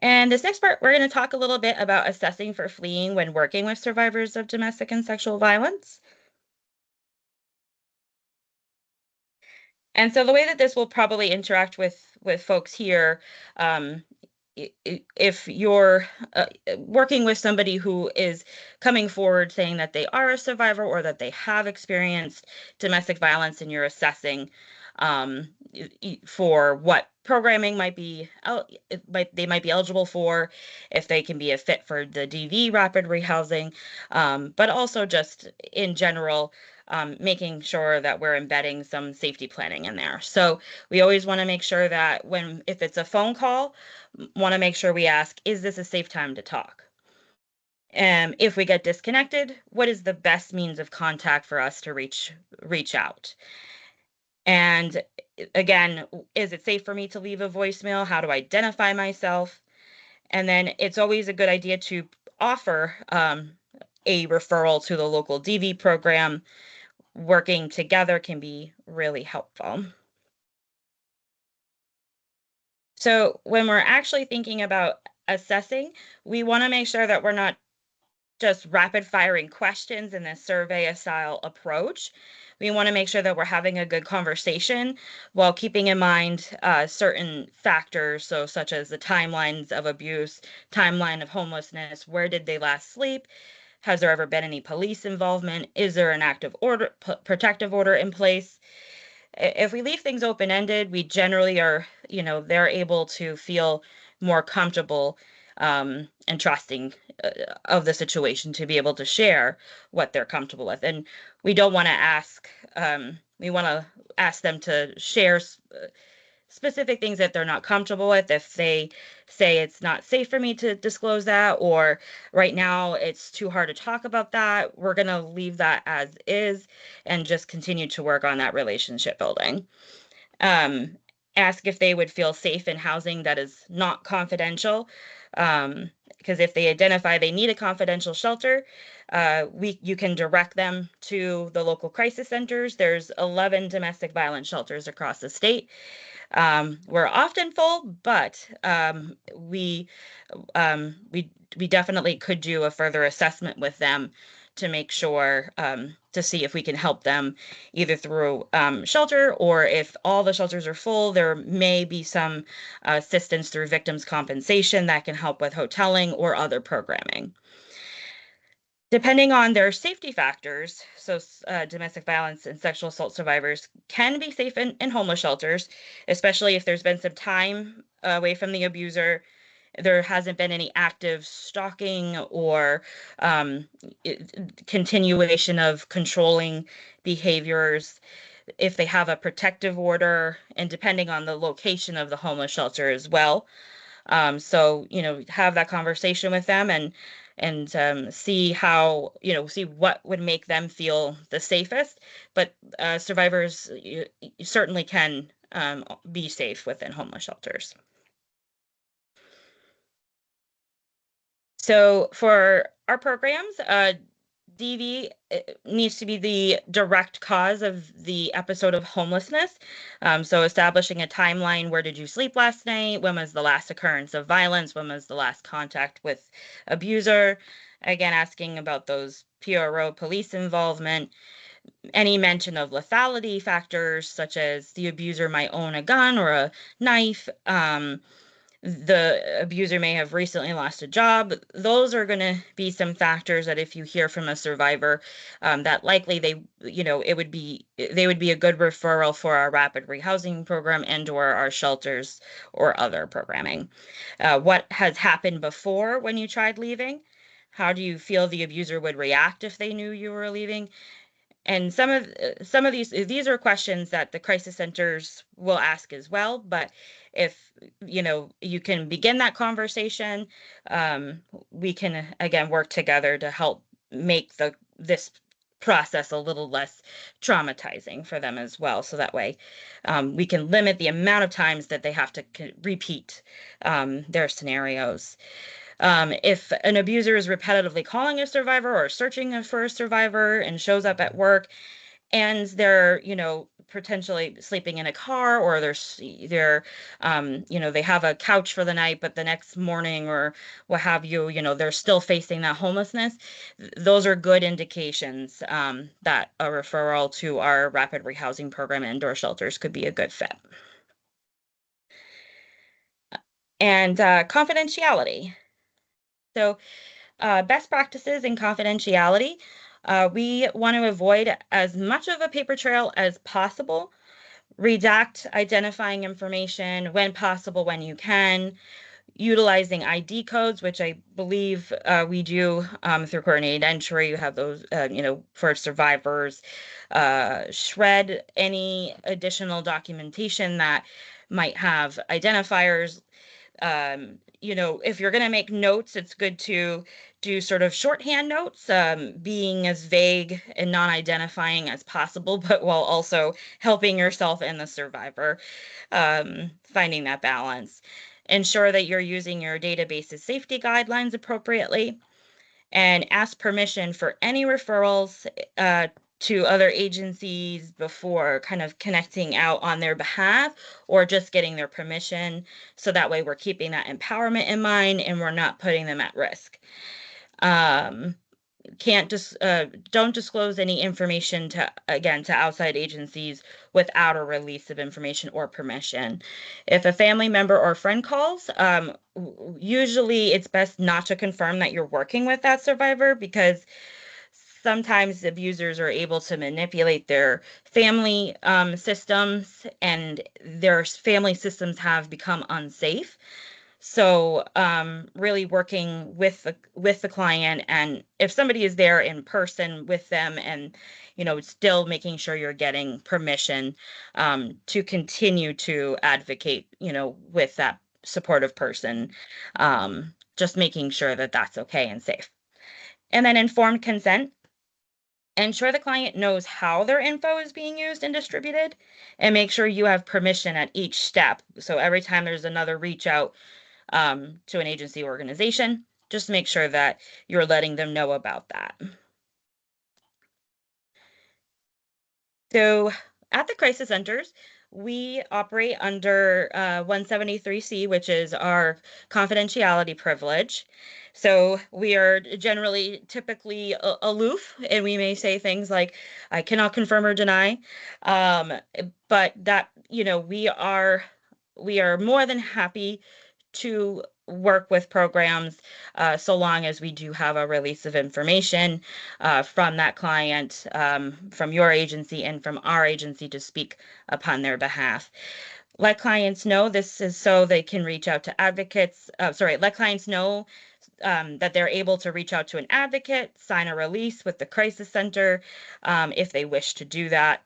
And this next part, we're going to talk a little bit about assessing for fleeing when working with survivors of domestic and sexual violence. And so the way that this will probably interact with folks here, if you're working with somebody who is coming forward saying that they are a survivor or that they have experienced domestic violence, and you're assessing for what programming they might be eligible for, if they can be a fit for the DV rapid rehousing, but also just in general, making sure that we're embedding some safety planning in there. So we always want to make sure that if it's a phone call, want to make sure we ask, is this a safe time to talk? If we get disconnected, what is the best means of contact for us to reach out? And again, is it safe for me to leave a voicemail? How to identify myself? And then it's always a good idea to offer a referral to the local DV program. Working together can be really helpful. So when we're actually thinking about assessing, we want to make sure that we're not just rapid firing questions in this survey style approach. We want to make sure that we're having a good conversation while keeping in mind certain factors, so such as the timelines of abuse, timeline of homelessness, where did they last sleep, has there ever been any police involvement, is there an active order, protective order in place. If we leave things open-ended, we generally are, they're able to feel more comfortable and trusting of the situation to be able to share what they're comfortable with. And we don't want to we want to ask them to share specific things that they're not comfortable with. If they say it's not safe for me to disclose that, or right now it's too hard to talk about that, we're going to leave that as is and just continue to work on that relationship building. Ask if they would feel safe in housing that is not confidential. Because if they identify they need a confidential shelter, you can direct them to the local crisis centers. There's 11 domestic violence shelters across the state. We're often full, but we definitely could do a further assessment with them to make sure to see if we can help them either through shelter, or if all the shelters are full, there may be some assistance through victims' compensation that can help with hoteling or other programming. Depending on their safety factors, so domestic violence and sexual assault survivors can be safe in homeless shelters, especially if there's been some time away from the abuser, there hasn't been any active stalking or continuation of controlling behaviors, if they have a protective order, and depending on the location of the homeless shelter as well. So, have that conversation with them and and see how, see what would make them feel the safest. But survivors certainly can be safe within homeless shelters. So for our programs, DV needs to be the direct cause of the episode of homelessness. So establishing a timeline: where did you sleep last night? When was the last occurrence of violence? When was the last contact with abuser? Again, asking about those PRO police involvement, any mention of lethality factors, such as the abuser might own a gun or a knife. The abuser may have recently lost a job. Those are going to be some factors that, if you hear from a survivor, that likely they would be a good referral for our rapid rehousing program and/or our shelters or other programming. What has happened before when you tried leaving? How do you feel the abuser would react if they knew you were leaving? And some of these are questions that the crisis centers will ask as well. But if you can begin that conversation, we can again work together to help make this process a little less traumatizing for them as well. So that way, we can limit the amount of times that they have to repeat their scenarios. If an abuser is repetitively calling a survivor or searching for a survivor and shows up at work, and they're, potentially sleeping in a car, or they're they have a couch for the night, but the next morning or what have you, they're still facing that homelessness, those are good indications that a referral to our rapid rehousing program and/or shelters could be a good fit. And confidentiality. So best practices in confidentiality. We want to avoid as much of a paper trail as possible. Redact identifying information when possible, when you can. Utilizing ID codes, which I believe we do through coordinated entry. You have those, for survivors. Shred any additional documentation that might have identifiers. If you're going to make notes, it's good to do sort of shorthand notes, being as vague and non-identifying as possible, but while also helping yourself and the survivor, finding that balance. Ensure that you're using your database's safety guidelines appropriately, and ask permission for any referrals to other agencies before kind of connecting out on their behalf, or just getting their permission. So that way we're keeping that empowerment in mind and we're not putting them at risk. Don't disclose any information to outside agencies without a release of information or permission. If a family member or friend calls, usually it's best not to confirm that you're working with that survivor, because sometimes abusers are able to manipulate their family systems, and their family systems have become unsafe. So really working with the client, and if somebody is there in person with them, and still making sure you're getting permission to continue to advocate with that supportive person, just making sure that that's okay and safe. And then informed consent. Ensure the client knows how their info is being used and distributed, and make sure you have permission at each step. So every time there's another reach out to an agency organization, just make sure that you're letting them know about that. So at the crisis centers, we operate under 173C, which is our confidentiality privilege. So we are typically aloof, and we may say things like, I cannot confirm or deny, but that, we are more than happy to work with programs so long as we do have a release of information from that client, from your agency, and from our agency to speak upon their behalf. Let clients know this is so they can reach out to advocates. Let clients know that they're able to reach out to an advocate, sign a release with the crisis center if they wish to do that.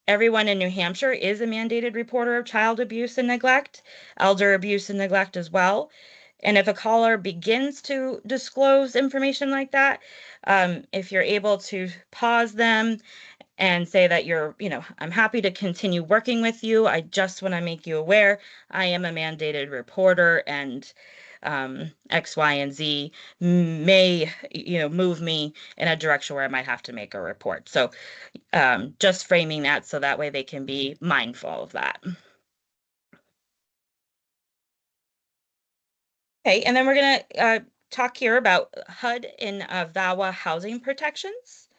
Everyone in New Hampshire is a mandated reporter of child abuse and neglect, elder abuse and neglect as well. And if a caller begins to disclose information like that, if you're able to pause them and say that I'm happy to continue working with you. I just want to make you aware I am a mandated reporter, and X, Y, and Z may, move me in a direction where I might have to make a report. So just framing that so that way they can be mindful of that. Okay, and then we're going to talk here about HUD and VAWA housing protections.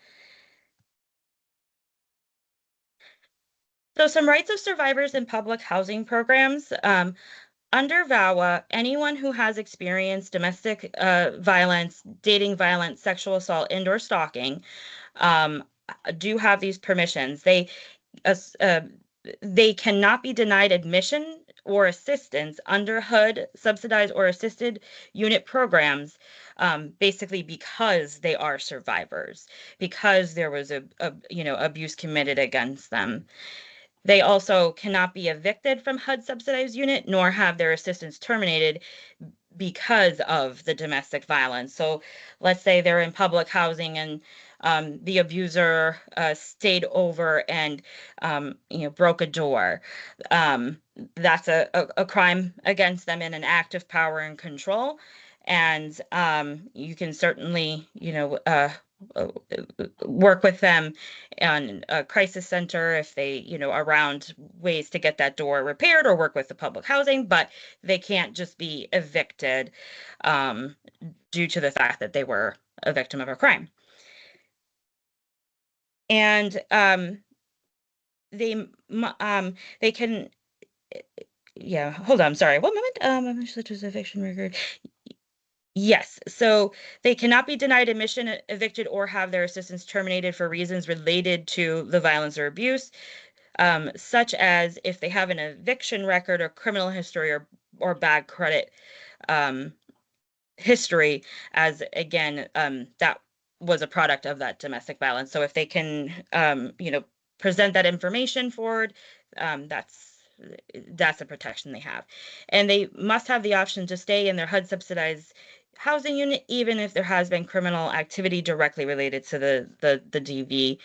So some rights of survivors in public housing programs. Under VAWA, anyone who has experienced domestic violence, dating violence, sexual assault, and/or stalking do have these permissions. They cannot be denied admission or assistance under HUD subsidized or assisted unit programs, basically because they are survivors, because there was abuse committed against them. They also cannot be evicted from HUD subsidized unit, nor have their assistance terminated because of the domestic violence. So let's say they're in public housing and the abuser stayed over and broke a door. That's a crime against them in an act of power and control. And you can certainly, work with them on a crisis center if they, around ways to get that door repaired, or work with the public housing, but they can't just be evicted due to the fact that they were a victim of a crime. And they can, yeah, hold on, sorry, one moment. Such as eviction record. Yes, so they cannot be denied admission, evicted, or have their assistance terminated for reasons related to the violence or abuse, such as if they have an eviction record or criminal history or bad credit history, as again, that was a product of that domestic violence. So if they can, present that information forward, that's a protection they have. And they must have the option to stay in their HUD subsidized housing unit, even if there has been criminal activity directly related to the DV.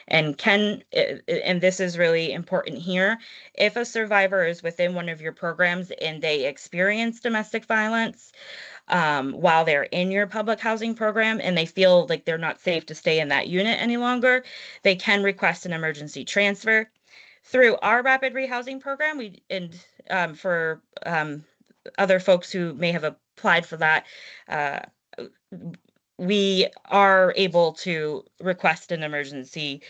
And this is really important here, if a survivor is within one of your programs and they experience domestic violence while they're in your public housing program and they feel like they're not safe to stay in that unit any longer, they can request an emergency transfer. Through our rapid rehousing program, for other folks who may have applied for that, we are able to request an emergency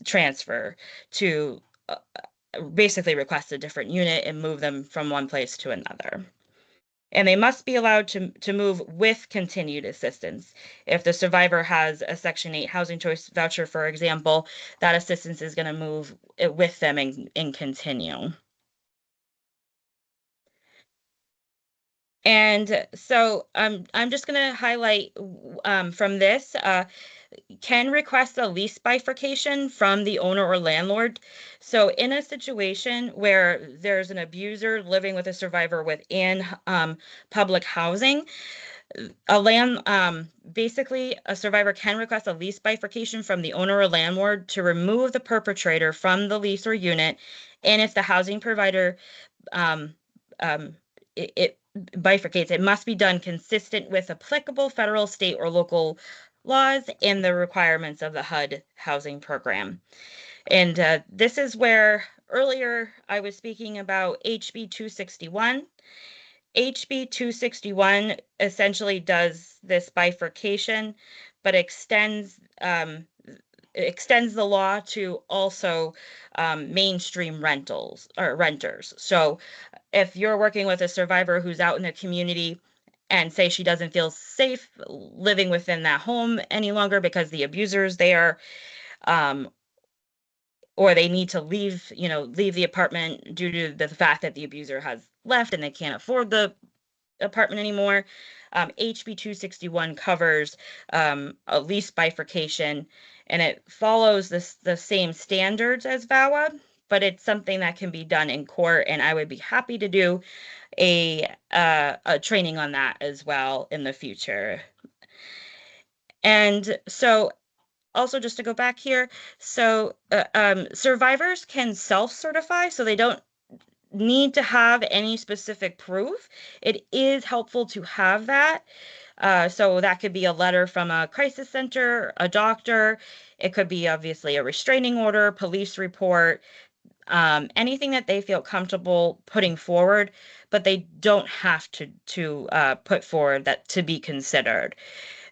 transfer to basically request a different unit and move them from one place to another. And they must be allowed to move with continued assistance. If the survivor has a Section 8 housing choice voucher, for example, that assistance is going to move with them and continue. And so I'm just going to highlight from this, can request a lease bifurcation from the owner or landlord. So in a situation where there's an abuser living with a survivor within public housing, basically a survivor can request a lease bifurcation from the owner or landlord to remove the perpetrator from the lease or unit. And if the housing provider it bifurcates, it must be done consistent with applicable federal, state, or local laws and the requirements of the HUD housing program. And this is where earlier I was speaking about HB 261. HB 261 essentially does this bifurcation, but extends the law to also mainstream rentals or renters. So if you're working with a survivor who's out in the community and say she doesn't feel safe living within that home any longer because the abuser is there, or they need to leave the apartment due to the fact that the abuser has left and they can't afford the apartment anymore, HB 261 covers a lease bifurcation, and it follows the same standards as VAWA, but it's something that can be done in court, and I would be happy to do a training on that as well in the future. And so also just to go back here, so survivors can self-certify, so they don't need to have any specific proof. It is helpful to have that. So that could be a letter from a crisis center, a doctor. It could be obviously a restraining order, police report, anything that they feel comfortable putting forward, but they don't have to put forward that to be considered.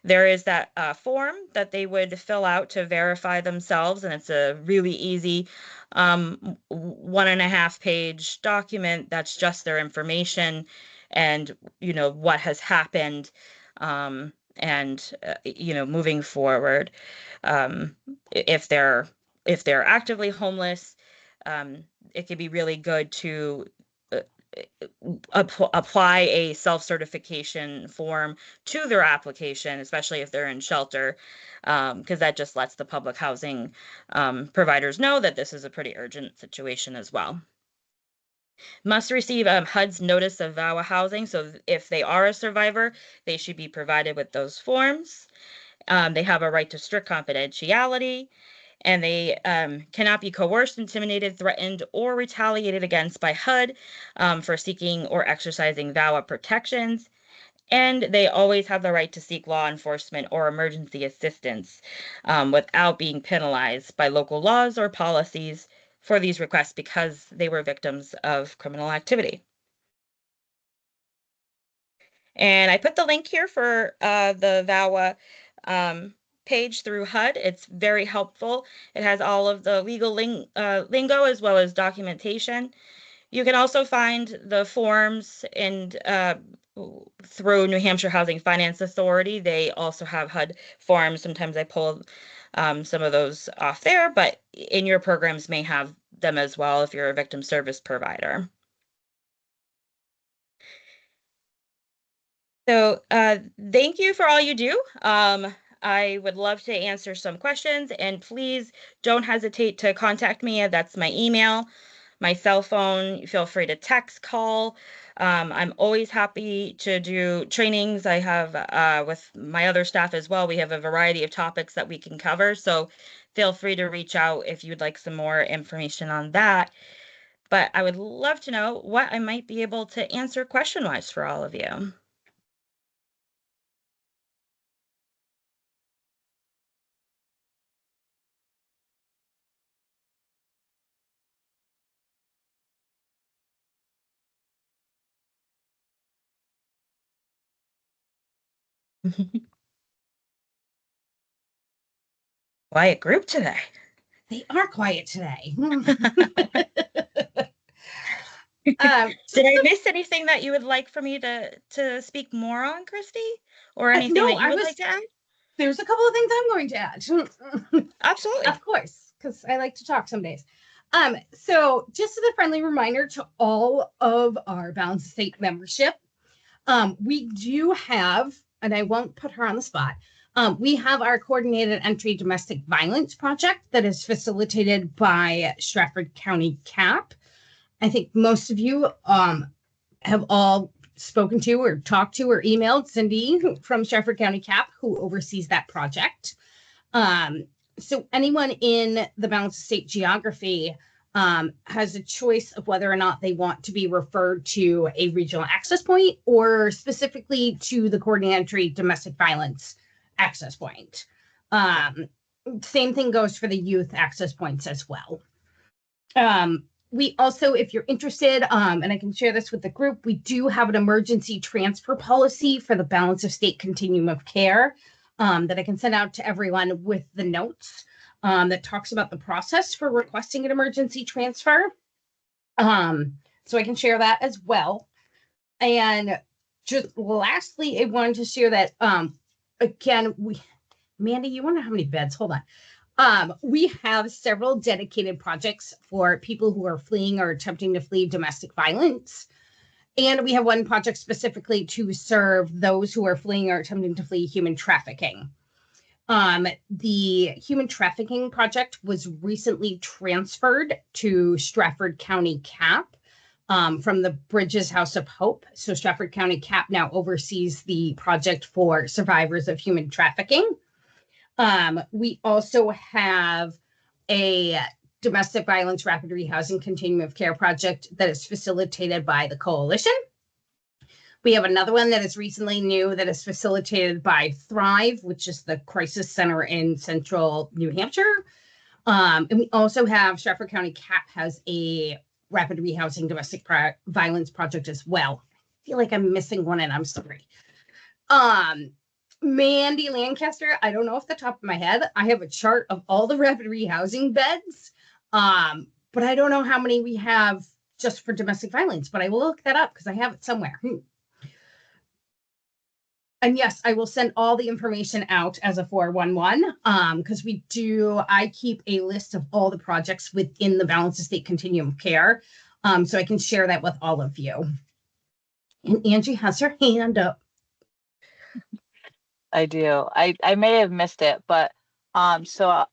There is that form that they would fill out to verify themselves, and it's a really easy 1.5 page document that's just their information and what has happened, and moving forward. If they're actively homeless, it could be really good to apply a self-certification form to their application, especially if they're in shelter, because that just lets the public housing providers know that this is a pretty urgent situation as well. Must receive HUD's notice of VAWA housing. So if they are a survivor, they should be provided with those forms. They have a right to strict confidentiality, and they cannot be coerced, intimidated, threatened, or retaliated against by HUD for seeking or exercising VAWA protections. And they always have the right to seek law enforcement or emergency assistance without being penalized by local laws or policies for these requests because they were victims of criminal activity. And I put the link here for the VAWA page through HUD. It's very helpful. It has all of the legal lingo as well as documentation. You can also find the forms through New Hampshire Housing Finance Authority. They also have HUD forms. Sometimes I pull some of those off there, but in your programs may have them as well if you're a victim service provider. So thank you for all you do. I would love to answer some questions, and please don't hesitate to contact me. That's my email, my cell phone. Feel free to text, call. I'm always happy to do trainings. I have with my other staff as well. We have a variety of topics that we can cover. So feel free to reach out if you'd like some more information on that. But I would love to know what I might be able to answer question-wise for all of you. Quiet group today. They are quiet today. Did I miss anything that you would like for me to speak more on, Christy? Or anything no, that you would like to add? There's a couple of things I'm going to add. Absolutely. Of course, because I like to talk some days. So just as a friendly reminder to all of our Balanced Estate membership, we do have, and I won't put her on the spot, we have our coordinated entry domestic violence project that is facilitated by Stratford County CAP. I think most of you have all spoken to or talked to or emailed Cindy from Stratford County CAP, who oversees that project. So anyone in the Balanced Estate geography has a choice of whether or not they want to be referred to a regional access point or specifically to the coordinated entry domestic violence access point. Same thing goes for the youth access points as well. We also, if you're interested, and I can share this with the group, we do have an emergency transfer policy for the Balanced Estate Continuum of Care that I can send out to everyone with the notes that talks about the process for requesting an emergency transfer. So I can share that as well. And just lastly, I wanted to share that, again, Mandy, you wonder how many beds? Hold on. We have several dedicated projects for people who are fleeing or attempting to flee domestic violence. And we have one project specifically to serve those who are fleeing or attempting to flee human trafficking. The human trafficking project was recently transferred to Stratford County CAP from the Bridges House of Hope. So Stratford County CAP now oversees the project for survivors of human trafficking. We also have a domestic violence rapid rehousing continuum of care project that is facilitated by the coalition. We have another one that is recently new that is facilitated by Thrive, which is the crisis center in central New Hampshire. And we also have Stratford County CAP has a rapid rehousing domestic violence project as well. I feel like I'm missing one and I'm sorry. Mandy Lancaster, I don't know off the top of my head. I have a chart of all the rapid rehousing beds, but I don't know how many we have just for domestic violence, but I will look that up because I have it somewhere. And yes, I will send all the information out as a 411 because I keep a list of all the projects within the Balanced Estate Continuum of Care. So I can share that with all of you. And Angie has her hand up. I do. I may have missed it, but so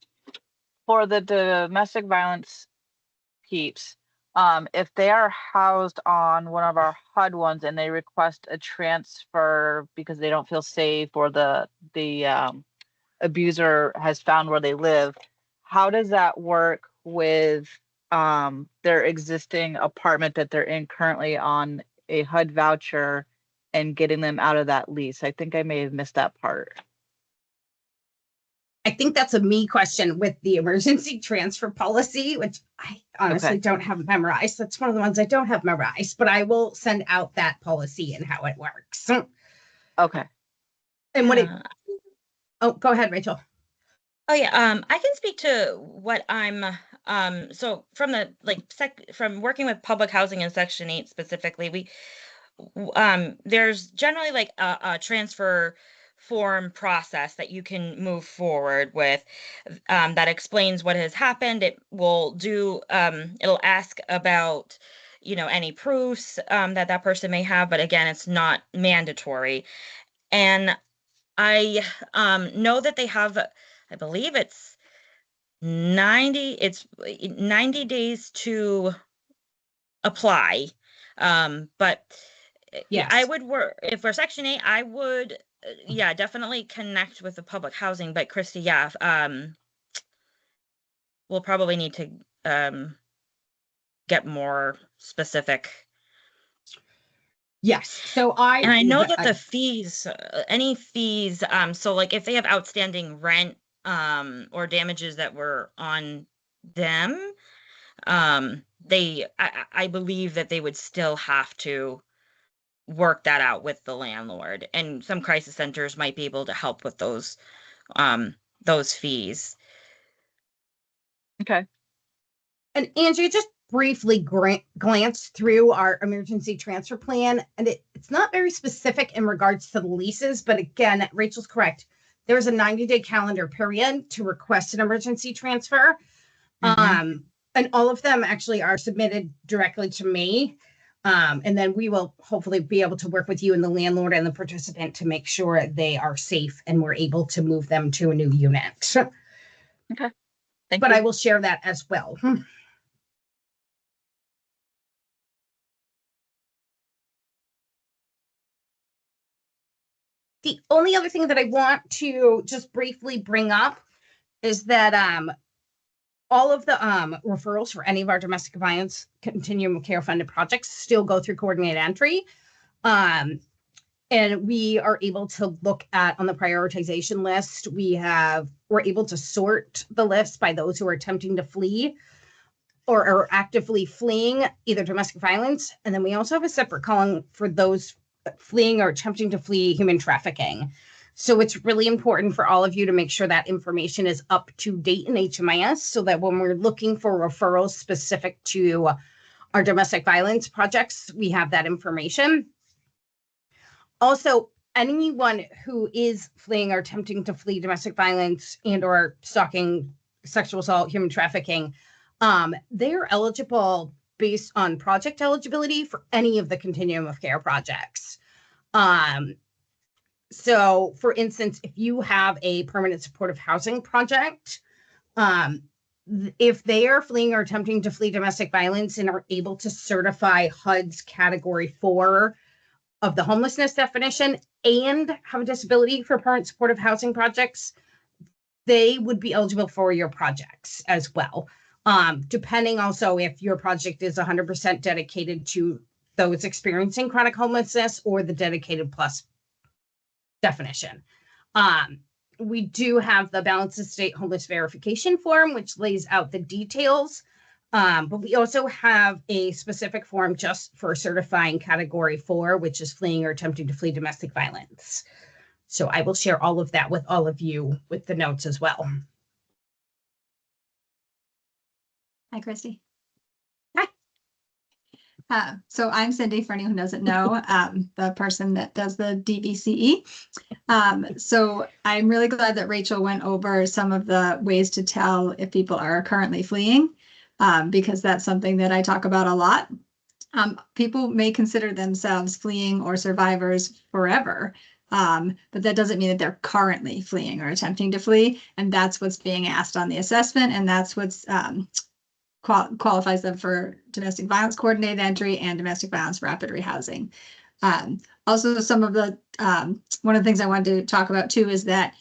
for the domestic violence peeps, if they are housed on one of our HUD ones and they request a transfer because they don't feel safe or the abuser has found where they live, how does that work with their existing apartment that they're in currently on a HUD voucher and getting them out of that lease? I think I may have missed that part. I think that's a me question with the emergency transfer policy, which I honestly don't have memorized. That's one of the ones I don't have memorized, but I will send out that policy and how it works. Okay. And go ahead, Rachel. Oh yeah, I can speak to what I'm so from the from working with public housing in Section 8 specifically, there's generally like a transfer form process that you can move forward with that explains what has happened. It will do it'll ask about any proofs that person may have, but again, it's not mandatory. And I know that they have, I believe it's 90 days to apply. But Yes. I would work if we're Section 8, I would definitely connect with the public housing. But Christy, we'll probably need to get more specific. Yes. So I know that the fees, any fees, so like if they have outstanding rent or damages that were on them, I believe that they would still have to work that out with the landlord, and some crisis centers might be able to help with those fees. Okay. And Angie, just briefly glanced through our emergency transfer plan, and it's not very specific in regards to the leases, but again, Rachel's correct. There's a 90-day calendar period to request an emergency transfer. And all of them actually are submitted directly to me. And then we will hopefully be able to work with you and the landlord and the participant to make sure they are safe and we're able to move them to a new unit. Okay. Thank but you. I will share that as well. The only other thing that I want to just briefly bring up is that all of the referrals for any of our domestic violence continuum of care funded projects still go through coordinated entry. And we are able to look at on the prioritization list, we're able to sort the list by those who are attempting to flee or are actively fleeing either domestic violence. And then we also have a separate column for those fleeing or attempting to flee human trafficking. So it's really important for all of you to make sure that information is up to date in HMIS so that when we're looking for referrals specific to our domestic violence projects, we have that information. Also, anyone who is fleeing or attempting to flee domestic violence and or stalking, sexual assault, human trafficking, they're eligible based on project eligibility for any of the continuum of care projects. So, for instance, if you have a permanent supportive housing project, if they are fleeing or attempting to flee domestic violence and are able to certify HUD's category 4 of the homelessness definition and have a disability for permanent supportive housing projects, they would be eligible for your projects as well. Depending also if your project is 100% dedicated to those experiencing chronic homelessness or the dedicated plus definition. We do have the Balance of State Homeless Verification Form, which lays out the details. But we also have a specific form just for certifying category 4, which is fleeing or attempting to flee domestic violence. So I will share all of that with all of you with the notes as well. Hi, Christy. Hi. So I'm Cindy, for anyone who doesn't know, the person that does the DVCE. So I'm really glad that Rachel went over some of the ways to tell if people are currently fleeing, because that's something that I talk about a lot. People may consider themselves fleeing or survivors forever, but that doesn't mean that they're currently fleeing or attempting to flee. And that's what's being asked on the assessment, and that's what's qualifies them for domestic violence coordinated entry and domestic violence rapid rehousing. Also, some of the one of the things I wanted to talk about too is that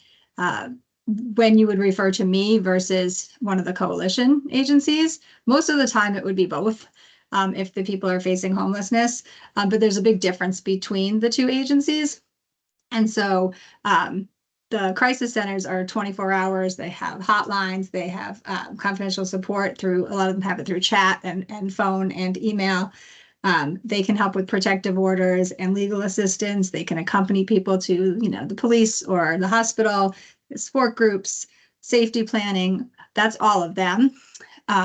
when you would refer to me versus one of the coalition agencies, most of the time it would be both. If the people are facing homelessness, but there's a big difference between the two agencies. And so the crisis centers are 24 hours. They have hotlines. They have confidential support through, a lot of them have it through chat and phone and email. They can help with protective orders and legal assistance. They can accompany people to, the police or the hospital, support groups, safety planning. That's all of them.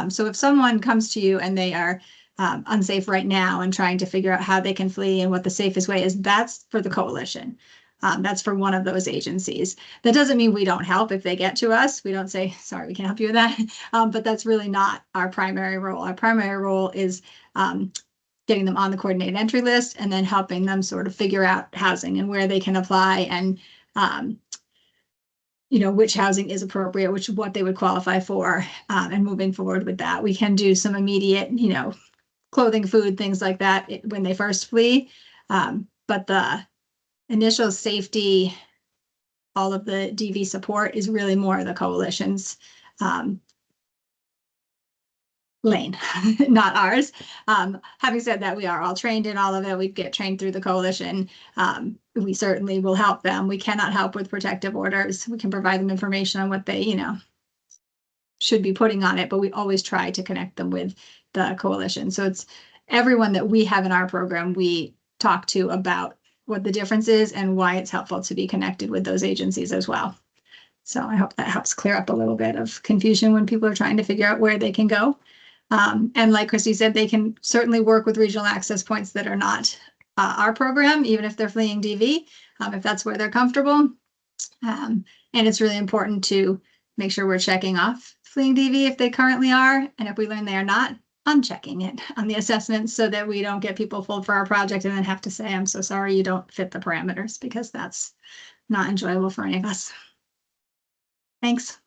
So if someone comes to you and they are unsafe right now and trying to figure out how they can flee and what the safest way is, that's for the coalition. That's for one of those agencies. That doesn't mean we don't help if they get to us. We don't say, sorry, we can't help you with that. But that's really not our primary role. Our primary role is getting them on the coordinated entry list and then helping them sort of figure out housing and where they can apply and which housing is appropriate, what they would qualify for, and moving forward with that. We can do some immediate, clothing, food, things like that when they first flee. But the initial safety, all of the DV support is really more the coalition's lane, not ours. Having said that, we are all trained in all of it. We get trained through the coalition. We certainly will help them. We cannot help with protective orders. We can provide them information on what they, should be putting on it, but we always try to connect them with the coalition. So it's everyone that we have in our program, we talk to about what the difference is and why it's helpful to be connected with those agencies as well. So I hope that helps clear up a little bit of confusion when people are trying to figure out where they can go. And like Christy said, they can certainly work with regional access points that are not our program, even if they're fleeing DV, if that's where they're comfortable. And it's really important to make sure we're checking off fleeing DV if they currently are. And if we learn they are not, unchecking it on the assessment so that we don't get people pulled for our project and then have to say, I'm so sorry you don't fit the parameters, because that's not enjoyable for any of us. Thanks.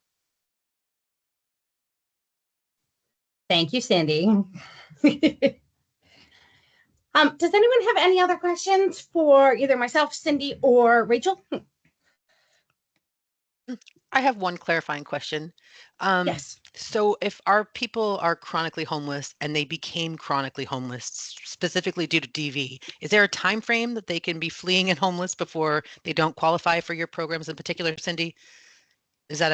Thank you, Sandy. Does anyone have any other questions for either myself, Cindy, or Rachel? I have one clarifying question. Yes. So if our people are chronically homeless and they became chronically homeless specifically due to DV, is there a time frame that they can be fleeing and homeless before they don't qualify for your programs in particular, Cindy? Is that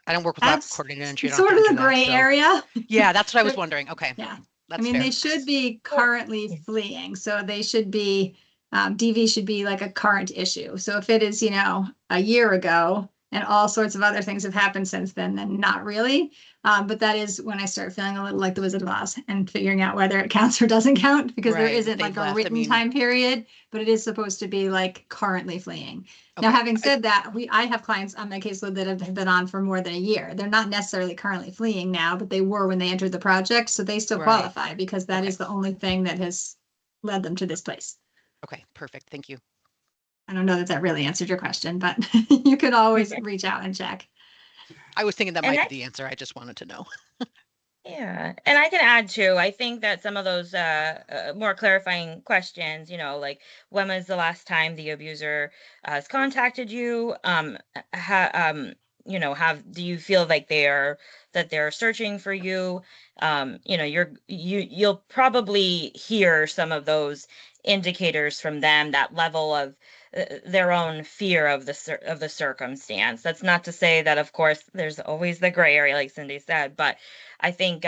I don't work with That's coordinated entry. sort of the gray area. Yeah, that's what I was wondering. Okay. Yeah. That's I mean, fair. they should be currently fleeing. So they should be, DV should be like a current issue. So if it is, a year ago and all sorts of other things have happened since then not really. But that is when I start feeling a little like the Wizard of Oz and figuring out whether it counts or doesn't count, because there isn't like a written time period, but it is supposed to be like currently fleeing. Okay. Now, having said that, I have clients on my caseload that have been on for more than a year. They're not necessarily currently fleeing now, but they were when they entered the project. So they still qualify because that is the only thing that has led them to this place. Okay, perfect. Thank you. I don't know that that really answered your question, but you could always reach out and check. I was thinking that And might I- be the answer. I just wanted to know. Yeah, and I can add too. I think that some of those more clarifying questions, like when was the last time the abuser has contacted you? Do you feel like they're searching for you? You'll probably hear some of those indicators from them, that level of their own fear of the circumstance. That's not to say that, of course, there's always the gray area, like Cindy said, but I think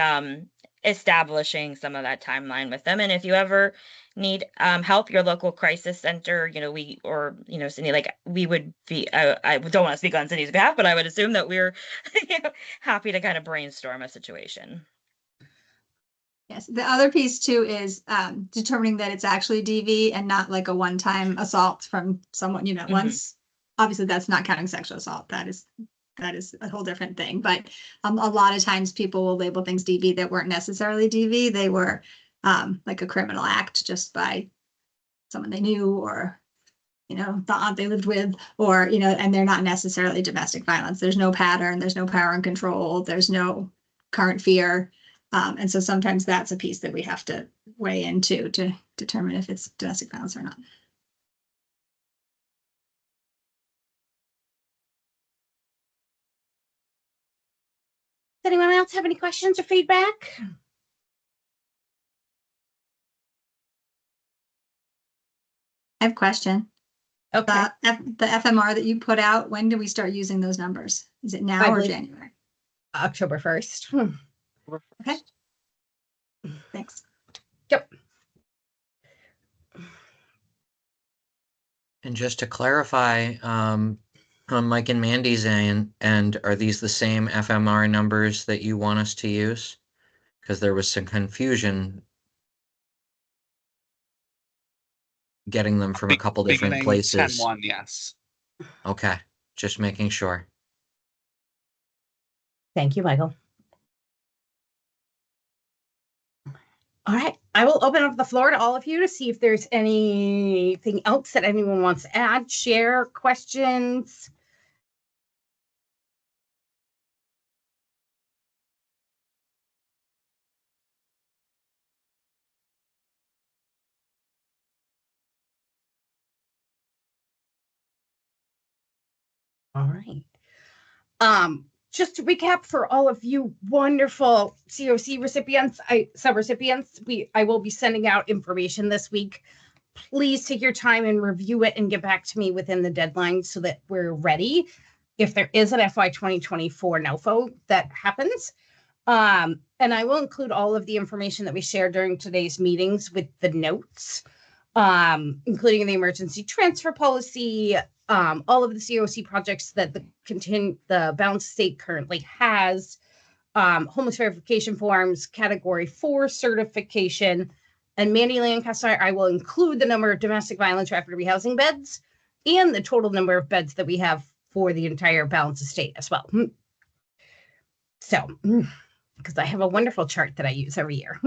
establishing some of that timeline with them. And if you ever need help, your local crisis center, Cindy, like we would be, I don't want to speak on Cindy's behalf, but I would assume that we're happy to kind of brainstorm a situation. Yes, the other piece too is determining that it's actually DV and not like a one-time assault from someone, once. Obviously, that's not counting sexual assault. That is a whole different thing. But a lot of times people will label things DV that weren't necessarily DV. They were like a criminal act just by someone they knew, or the aunt they lived with, or and they're not necessarily domestic violence. There's no pattern. There's no power and control. There's no current fear. And so sometimes that's a piece that we have to weigh into to determine if it's domestic violence or not. Does anyone else have any questions or feedback? I have a question. Okay. The FMR that you put out, when do we start using those numbers? Is it now or January? October 1st. Okay. Thanks. Yep. And just to clarify, on Mike and Mandy's and are these the same FMR numbers that you want us to use? Because there was some confusion getting them from a couple different Beginning places. 10-1, yes. Okay, just making sure. Thank you, Michael. All right, I will open up the floor to all of you to see if there's anything else that anyone wants to add, share, questions. All right. Just to recap for all of you wonderful COC recipients, sub-recipients, I will be sending out information this week. Please take your time and review it and get back to me within the deadline so that we're ready if there is an FY 2024 NOFO that happens. And I will include all of the information that we shared during today's meetings with the notes, including the emergency transfer policy, all of the COC projects that the Balanced State currently has, homeless verification forms, Category 4 certification, and Mandy Lancaster, I will include the number of domestic violence rapid rehousing beds and the total number of beds that we have for the entire Balanced State as well. So, because I have a wonderful chart that I use every year.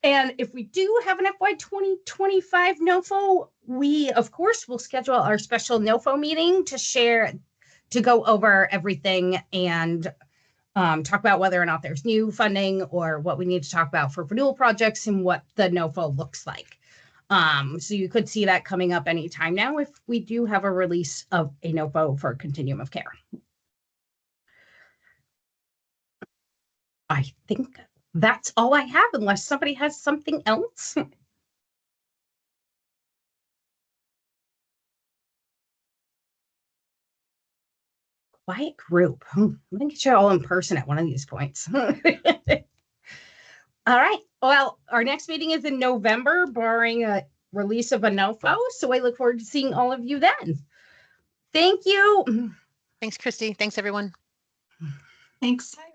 And if we do have an FY 2025 NOFO, we, of course, will schedule our special NOFO meeting to go over everything and talk about whether or not there's new funding or what we need to talk about for renewal projects and what the NOFO looks like. So you could see that coming up anytime now if we do have a release of a NOFO for Continuum of Care. I think that's all I have, unless somebody has something else. Quiet group. I'm gonna get you all in person at one of these points. All right. Well, our next meeting is in November, barring a release of a NOFO. So I look forward to seeing all of you then. Thank you. Thanks, Christy. Thanks, everyone. Thanks. Bye.